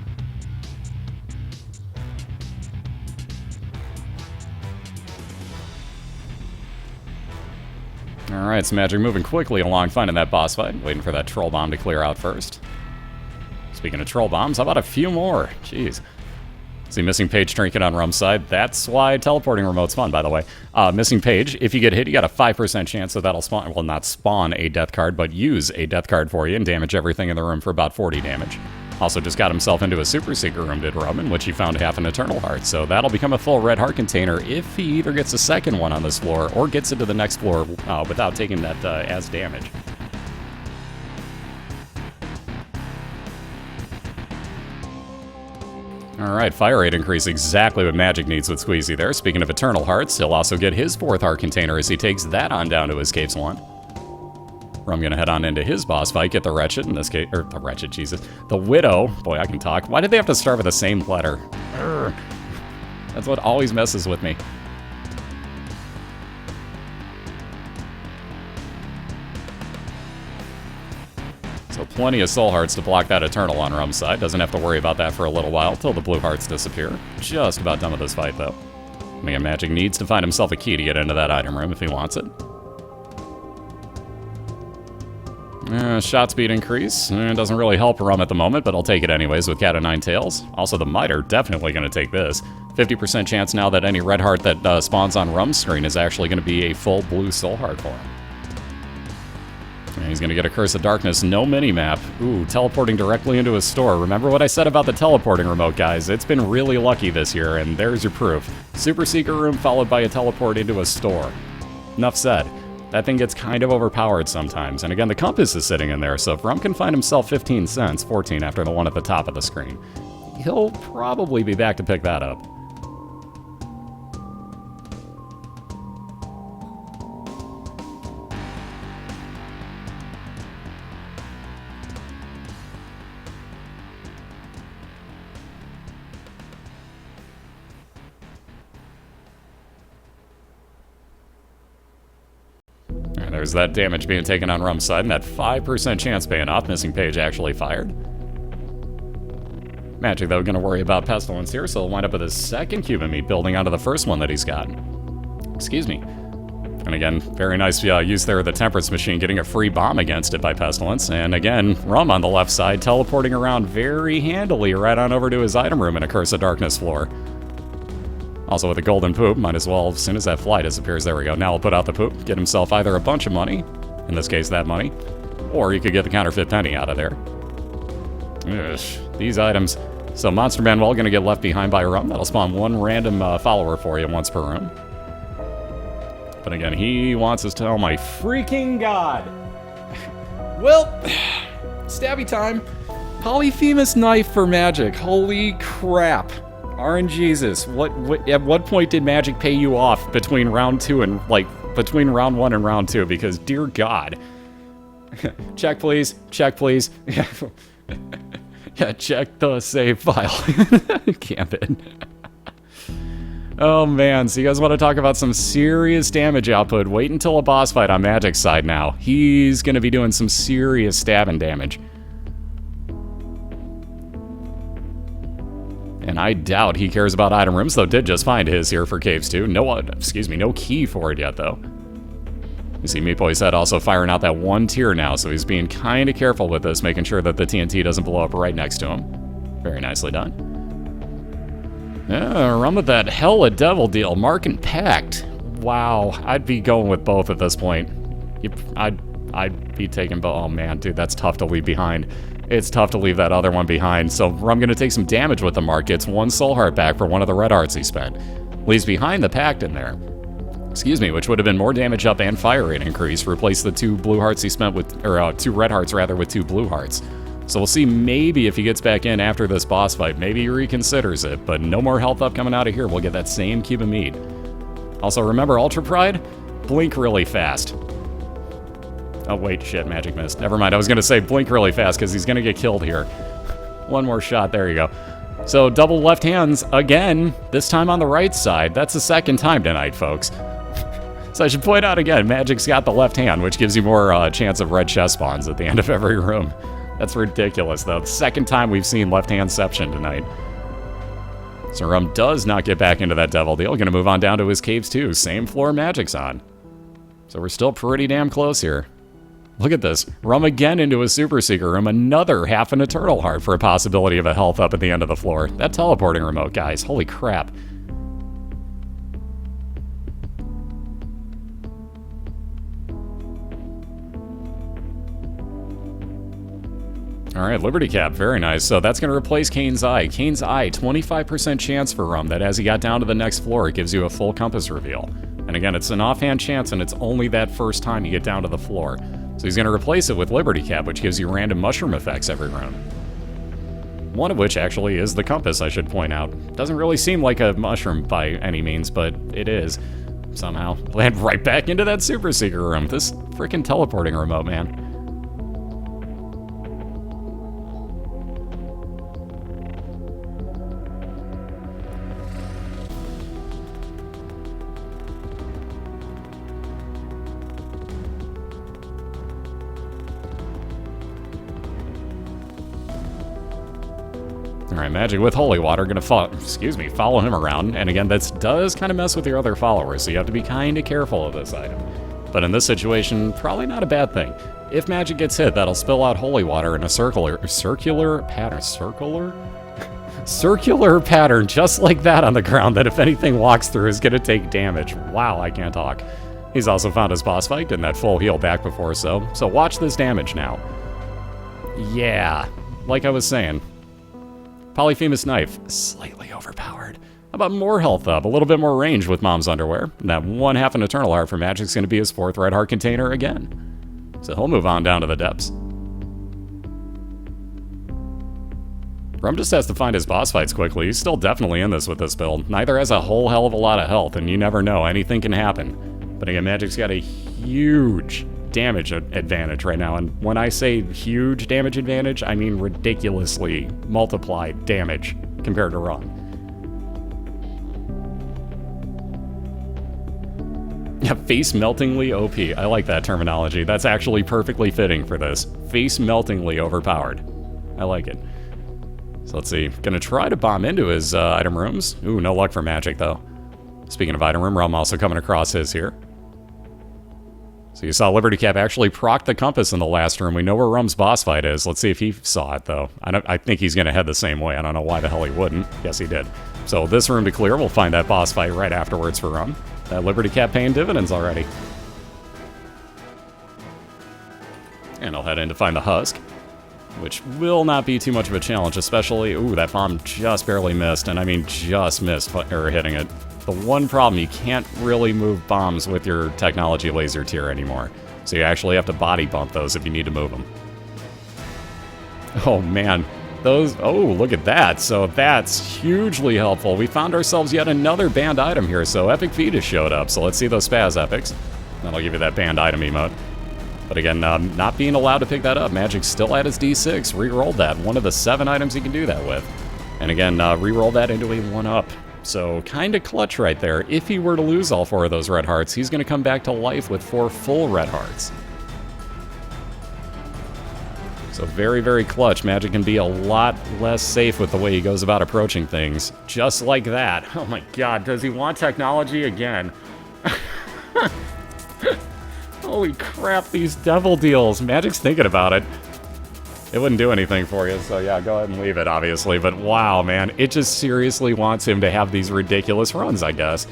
S1: Alright, so Magic moving quickly along, finding that boss fight, waiting for that troll bomb to clear out first. Speaking of troll bombs, how about a few more? Jeez. See, missing page trinket on Rumm's side. That's why teleporting remote's fun, by the way. Missing page, if you get hit, you got a 5% chance that that'll spawn, well, not spawn a death card, but use a death card for you and damage everything in the room for about 40 damage. Also just got himself into a Super Secret room, did Rumn, in which he found half an Eternal Heart, so that'll become a full red heart container if he either gets a second one on this floor or gets into the next floor without taking that as damage. Alright, fire rate increase, exactly what Magic needs with Squeezy there. Speaking of Eternal Hearts, he'll also get his fourth heart container as he takes that on down to his Caves 1. Rumn gonna head on into his boss fight, get the Wretched, in this case, or the Wretched, Jesus. The Widow, boy, I can talk. Why did they have to start with the same letter? Urgh. That's what always messes with me. So plenty of soul hearts to block that Eternal on Rumm's side. Doesn't have to worry about that for a little while, till the blue hearts disappear. Just about done with this fight, though. And again, Magic needs to find himself a key to get into that item room if he wants it. Shot speed increase. Doesn't really help Rumn at the moment, but I'll take it anyways with Cat o' Nine Tails. Also, the Miter, definitely going to take this. 50% chance now that any red heart that spawns on Rumm's screen is actually going to be a full blue soul heart for him. And he's going to get a Curse of Darkness, no mini-map. Ooh, teleporting directly into his store. Remember what I said about the teleporting remote, guys? It's been really lucky this year, and there's your proof. Super Secret Room followed by a teleport into a store. Enough said. That thing gets kind of overpowered sometimes, and again, the compass is sitting in there, so if Rumn can find himself 15 cents, 14 after the one at the top of the screen, he'll probably be back to pick that up. There's that damage being taken on Rumm's side, and that 5% chance paying off. Missing page actually fired. Magic, though, going to worry about Pestilence here, so he'll wind up with his second Cuban Meat building onto the first one that he's got. Excuse me. And again, very nice use there of the Temperance Machine, getting a free bomb against it by Pestilence. And again, Rumm on the left side, teleporting around very handily right on over to his item room in a Curse of Darkness floor. Also with a golden poop, might as well, as soon as that fly disappears, there we go. Now he'll put out the poop, get himself either a bunch of money, in this case that money, or he could get the counterfeit penny out of there. Ugh, these items. So Monster Manuel gonna get left behind by Rumm. That'll spawn one random follower for you once per room. But again, he wants us to, oh my freaking god! Well, stabby time. Polyphemus knife for Magic, holy crap. RNGesus, at what point did Magic pay you off between round 2 and, between round 1 and round 2? Because, dear God. Check, please. Check, please. Yeah, check the save file. Camp it. Oh, man. So you guys want to talk about some serious damage output? Wait until a boss fight on Magic's side now. He's going to be doing some serious stabbing damage. And I doubt he cares about item rooms, though did just find his here for Caves 2. No key for it yet, though. You see Meat Boy's head also firing out that one tier now, so he's being kind of careful with this, making sure that the TNT doesn't blow up right next to him. Very nicely done. Yeah, Rumn with that hella devil deal. Mark and Pact. Wow, I'd be going with both at this point. I'd be taking both. Oh man, dude, that's tough to leave behind. It's tough to leave that other one behind, so Rumn gonna take some damage with the Mark. Gets one soul heart back for one of the red hearts he spent. leaves behind the Pact in there. Excuse me, which would have been more damage up and fire rate increase. Replace the 2 blue hearts he spent with, or 2 red hearts rather, with 2 blue hearts. So we'll see maybe if he gets back in after this boss fight, maybe he reconsiders it, but no more health up coming out of here. We'll get that same cube of meat. Also, remember Ultra Pride? Blink really fast. Oh, wait, shit, magic missed. Never mind, I was going to say blink really fast because he's going to get killed here. One more shot, there you go. So, double left hands again, this time on the right side. That's the second time tonight, folks. So I should point out again, Magic's got the left hand, which gives you more chance of red chest spawns at the end of every room. That's ridiculous, though. The second time we've seen left-handception tonight. So Rumn does not get back into that devil deal. Gonna move on down to his caves, too. Same floor Magic's on. So we're still pretty damn close here. Look at this. Rumn again into his Super Seeker room. Another half an Eternal Heart for a possibility of a health up at the end of the floor. That teleporting remote, guys. Holy crap. All right, Liberty Cap, very nice. So that's going to replace Kane's Eye. Kane's Eye, 25% chance for Rumn that as he got down to the next floor, it gives you a full compass reveal. And again, it's an offhand chance, and it's only that first time you get down to the floor. So he's going to replace it with Liberty Cap, which gives you random mushroom effects every round. One of which actually is the compass, I should point out. Doesn't really seem like a mushroom by any means, but it is. Somehow. Land right back into that Super Seeker room. This freaking teleporting remote, man. Alright, Magic with Holy Water, gonna follow him around. And again, that does kind of mess with your other followers, so you have to be kind of careful of this item. But in this situation, probably not a bad thing. If Magic gets hit, that'll spill out Holy Water in a circular pattern. Circular pattern, just like that on the ground, that if anything walks through is gonna take damage. Wow, I can't talk. He's also found his boss fight, and that full heal back before, so watch this damage now. Yeah, like I was saying. Polyphemus Knife, slightly overpowered. How about more health up, a little bit more range with Mom's Underwear? And that one half an Eternal Heart for Magic's going to be his 4th red heart container again. So he'll move on down to the depths. Rumn just has to find his boss fights quickly. He's still definitely in this with this build. Neither has a whole hell of a lot of health, and you never know, anything can happen. But again, Magic's got a huge damage advantage right now, and when I say huge damage advantage, I mean ridiculously multiplied damage compared to Rumn. Yeah, face-meltingly OP. I like that terminology. That's actually perfectly fitting for this. Face-meltingly overpowered. I like it. So let's see. Gonna try to bomb into his item rooms. Ooh, no luck for Magic, though. Speaking of item room, Rumn also coming across his here. So you saw Liberty Cap actually proc the compass in the last room. We know where Rumm's boss fight is. Let's see if he saw it, though. I think he's going to head the same way. I don't know why the hell he wouldn't. Yes, he did. So this room to clear, we'll find that boss fight right afterwards for Rumn. That Liberty Cap paying dividends already. And I'll head in to find the Husk, which will not be too much of a challenge, especially... Ooh, that bomb just barely missed, and I mean just missed hitting it. The one problem, you can't really move bombs with your technology laser tier anymore. So you actually have to body bump those if you need to move them. Oh man, those, oh look at that. So that's hugely helpful. We found ourselves yet another banned item here, so Epic Fetus showed up. So let's see those Spaz Epics. That'll give you that banned item emote. But again, not being allowed to pick that up. Magic's still at his D6, re-rolled that. One of the 7 items you can do that with. And again, re-roll that into a 1-up. So, kind of clutch right there. If he were to lose all 4 of those red hearts, he's going to come back to life with 4 full red hearts. So, very, very clutch. Magic can be a lot less safe with the way he goes about approaching things. Just like that. Oh my god, does he want technology again? Holy crap, these devil deals. Magic's thinking about it. It wouldn't do anything for you, so yeah, go ahead and leave it, obviously. But wow, man, it just seriously wants him to have these ridiculous runs, I guess.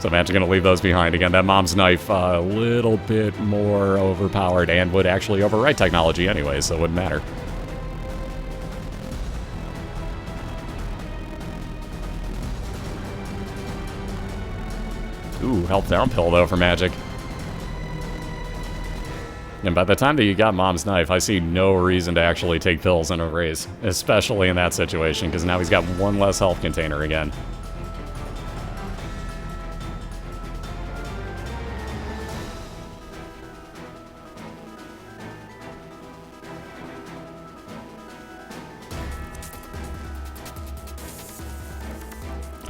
S1: So Magic's gonna leave those behind. Again, that Mom's Knife, a little bit more overpowered and would actually overwrite technology anyway, so it wouldn't matter. Ooh, health down pill though for Magic. And by the time that you got Mom's Knife, I see no reason to actually take pills in a race, especially in that situation, because now he's got one less health container again.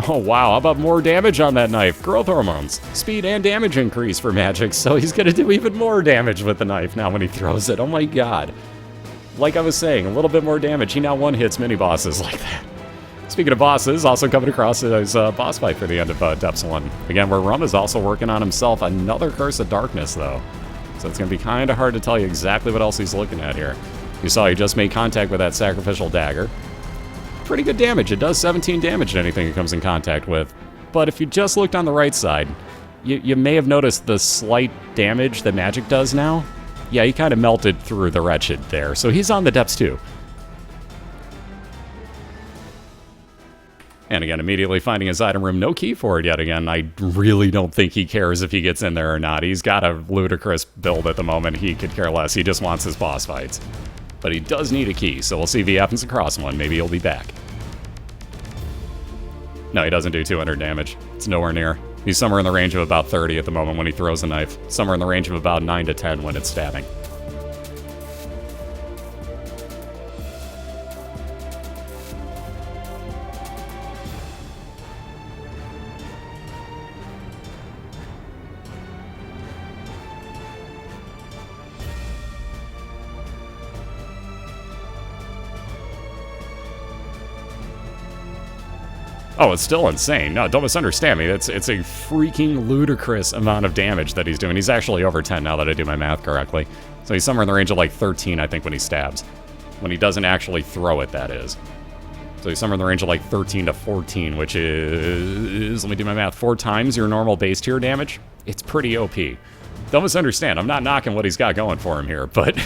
S1: Oh wow, how about more damage on that knife? Growth hormones. Speed and damage increase for Magic, so he's gonna do even more damage with the knife now when he throws it. Oh my god. Like I was saying, a little bit more damage. He now one-hits mini-bosses like that. Speaking of bosses, also coming across his boss fight for the end of Depths 1. Again, where Rumm is also working on himself another Curse of Darkness, though. So it's gonna be kind of hard to tell you exactly what else he's looking at here. You saw he just made contact with that Sacrificial Dagger. Pretty good damage. It does 17 damage to anything it comes in contact with. But if you just looked on the right side, you may have noticed the slight damage that Magic does now. Yeah, he kind of melted through the Wretched there, so he's on the depths too. And again, immediately finding his item room, no key for it yet again. I really don't think he cares if he gets in there or not. He's got a ludicrous build at the moment. He could care less. He just wants his boss fights. But he does need a key, so we'll see if he happens across one. Maybe he'll be back. No, he doesn't do 200 damage. It's nowhere near. He's somewhere in the range of about 30 at the moment when he throws a knife. Somewhere in the range of about 9 to 10 when it's stabbing. Oh, it's still insane. No, don't misunderstand me. It's a freaking ludicrous amount of damage that he's doing. He's actually over 10 now that I do my math correctly. So he's somewhere in the range of like 13, I think, when he stabs. When he doesn't actually throw it, that is. So he's somewhere in the range of like 13 to 14, which is, let me do my math, 4 times your normal base tier damage. It's pretty OP. Don't misunderstand. I'm not knocking what he's got going for him here, but...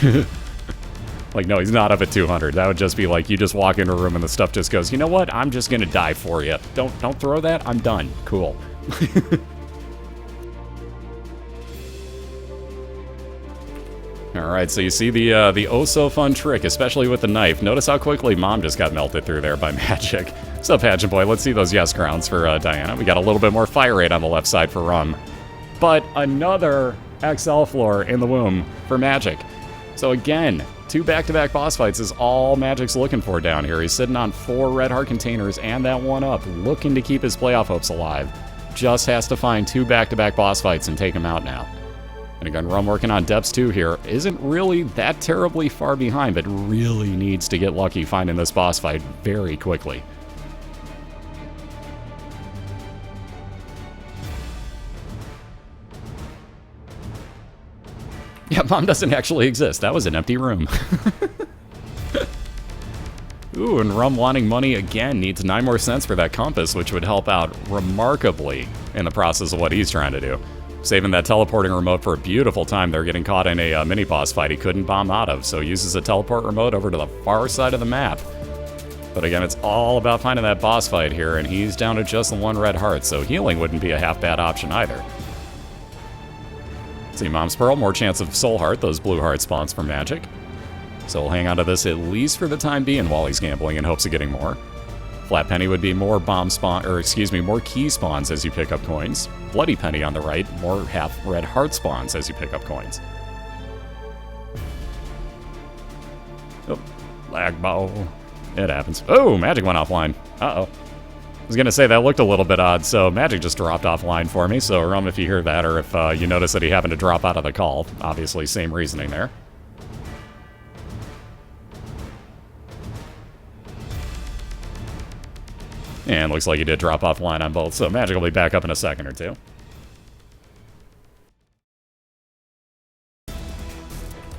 S1: Like, no, he's not up at 200. That would just be like, you just walk into a room and the stuff just goes, you know what? I'm just gonna die for you. Don't throw that. I'm done. Cool. Alright, so you see the oh-so-fun trick, especially with the knife. Notice how quickly Mom just got melted through there by Magic. What's up, Pageant Boy? Let's see those yes crowns for Diana. We got a little bit more fire rate on the left side for Rumn. But another XL floor in the womb for Magic. So again, 2 back-to-back boss fights is all Magic's looking for down here. He's sitting on 4 red heart containers and that 1-up, looking to keep his playoff hopes alive. Just has to find 2 back-to-back boss fights and take him out now. And again, Rumm working on Depths 2 here. Isn't really that terribly far behind, but really needs to get lucky finding this boss fight very quickly. Yeah, Mom doesn't actually exist. That was an empty room. Ooh, and Rumm wanting money again needs 9 more cents for that compass, which would help out remarkably in the process of what he's trying to do. Saving that teleporting remote for a beautiful time. They're getting caught in a mini-boss fight he couldn't bomb out of, so uses a teleport remote over to the far side of the map. But again, it's all about finding that boss fight here, and he's down to just 1 red heart, so healing wouldn't be a half-bad option either. See, Mom's Pearl, more chance of Soul Heart, those blue heart spawns for Magic. So we'll hang on to this at least for the time being while he's gambling in hopes of getting more. Flat Penny would be more bomb spawn, or excuse me, more key spawns as you pick up coins. Bloody Penny on the right, more half red heart spawns as you pick up coins. Oh, lag ball. It happens. Oh, Magic went offline. Uh-oh. I was going to say that looked a little bit odd, so Magic just dropped offline for me, so Rumm, if you hear that, or if you notice that he happened to drop out of the call, obviously same reasoning there. And looks like he did drop offline on both, so Magic will be back up in a second or two.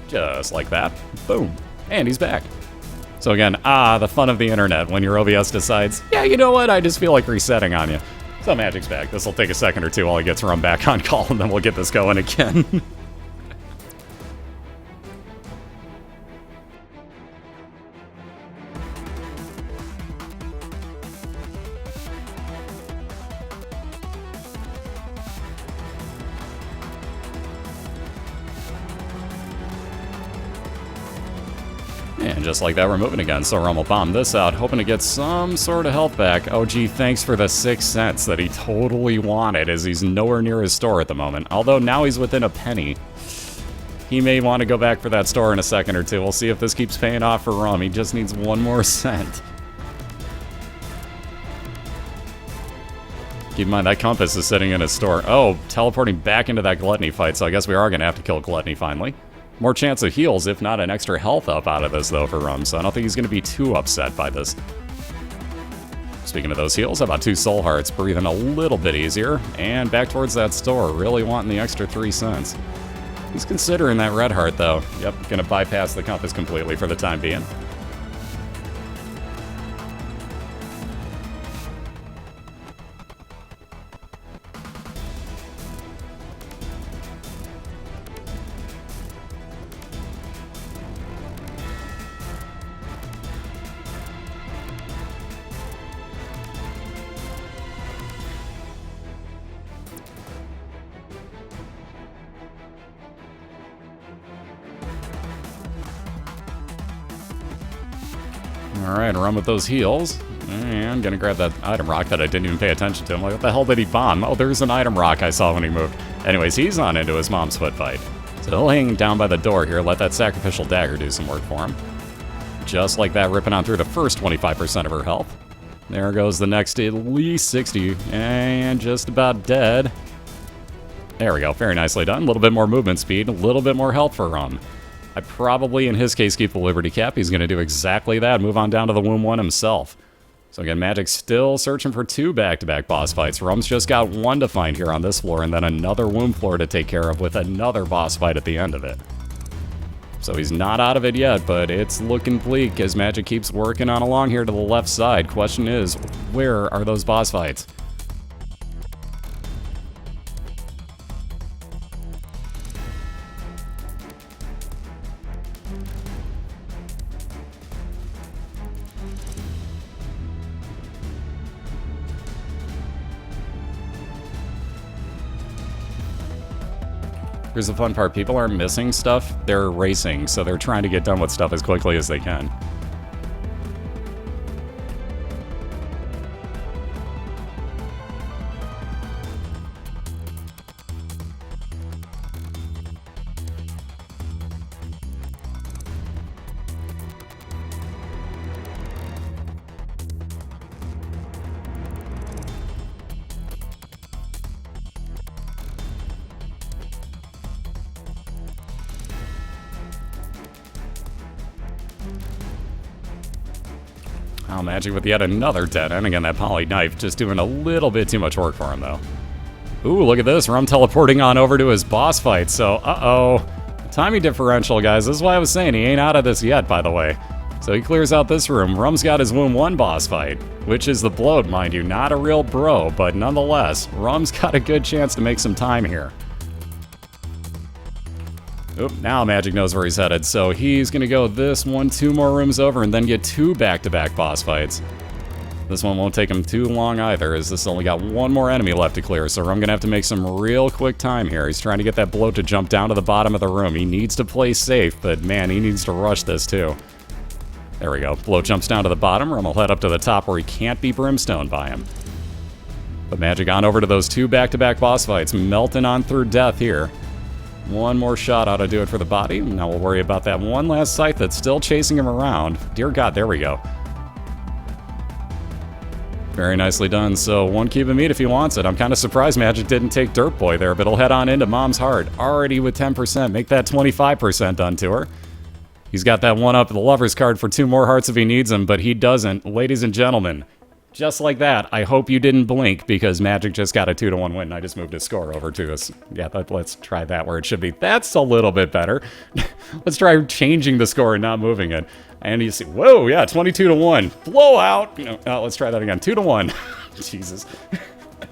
S1: Just like that. Boom. And he's back. So again, the fun of the internet when your OBS decides, yeah, you know what, I just feel like resetting on you. So Magic's back. This will take a second or two while he gets Rumm back on call, and then we'll get this going again. And just like that, we're moving again, so Rumn will bomb this out, hoping to get some sort of health back. Oh gee, thanks for the 6 cents that he totally wanted, as he's nowhere near his store at the moment. Although now he's within a penny. He may want to go back for that store in a second or two. We'll see if this keeps paying off for Rumm. He just needs 1 more cent. Keep in mind, that compass is sitting in his store. Oh, teleporting back into that Gluttony fight, so I guess we are going to have to kill Gluttony finally. More chance of heals, if not an extra health up out of this, though, for Rumm, so I don't think he's going to be too upset by this. Speaking of those heals, how about 2 soul hearts? Breathing a little bit easier. And back towards that store, really wanting the extra 3 cents. He's considering that red heart, though. Yep, gonna bypass the compass completely for the time being. Alright, run with those heals. And gonna grab that item rock that I didn't even pay attention to. I'm like, what the hell did he bomb? Oh, there's an item rock I saw when he moved. Anyways, he's on into his mom's foot fight. So he'll hang down by the door here, let that sacrificial dagger do some work for him. Just like that, ripping on through the first 25% of her health. There goes the next at least 60, and just about dead. There we go, very nicely done. A little bit more movement speed, a little bit more health for Rumn. I'd probably, in his case, keep the Liberty Cap. He's going to do exactly that, move on down to the Womb 1 himself. So again, Magic's still searching for 2 back-to-back boss fights. Rumm's just got 1 to find here on this floor, and then another Womb floor to take care of with another boss fight at the end of it. So he's not out of it yet, but it's looking bleak as Magic keeps working on along here to the left side. Question is, where are those boss fights? Here's the fun part, people aren't missing stuff, they're racing, so they're trying to get done with stuff as quickly as they can. Oh, Magic with yet another dead end. Again, that poly knife just doing a little bit too much work for him, though. Ooh, look at this. Rumn teleporting on over to his boss fight. So, uh-oh. Timing differential, guys. This is why I was saying he ain't out of this yet, by the way. So he clears out this room. Rumm's got his Womb 1 boss fight, which is the bloat, mind you. Not a real bro, but nonetheless, Rumm's got a good chance to make some time here. Oop, now Magic knows where he's headed, so he's gonna go this 1, 2 more rooms over, and then get 2 back-to-back boss fights. This one won't take him too long either, as this only got 1 more enemy left to clear, so I'm gonna have to make some real quick time here. He's trying to get that bloat to jump down to the bottom of the room. He needs to play safe, but man, he needs to rush this too. There we go. Bloat jumps down to the bottom. Rumm will head up to the top where he can't be brimstoned by him. But Magic on over to those 2 back-to-back boss fights, melting on through death here. 1 more shot ought to do it for the body. Now we'll worry about that one last scythe that's still chasing him around. Dear God, there we go. Very nicely done. So 1 cube of meat if he wants it. I'm kind of surprised Magic didn't take Dirt Boy there, but he'll head on into Mom's Heart. Already with 10%. Make that 25% done to her. He's got that 1 up the Lover's card for 2 more hearts if he needs them, but he doesn't. Ladies and gentlemen, just like that, I hope you didn't blink because Magic just got a 2-1 win. I just moved his score over to us. Yeah, let's try that where it should be. That's a little bit better. Let's try changing the score and not moving it. And you see, whoa, yeah, 22-1. Blowout. Let's try that again. 2-1. Jesus.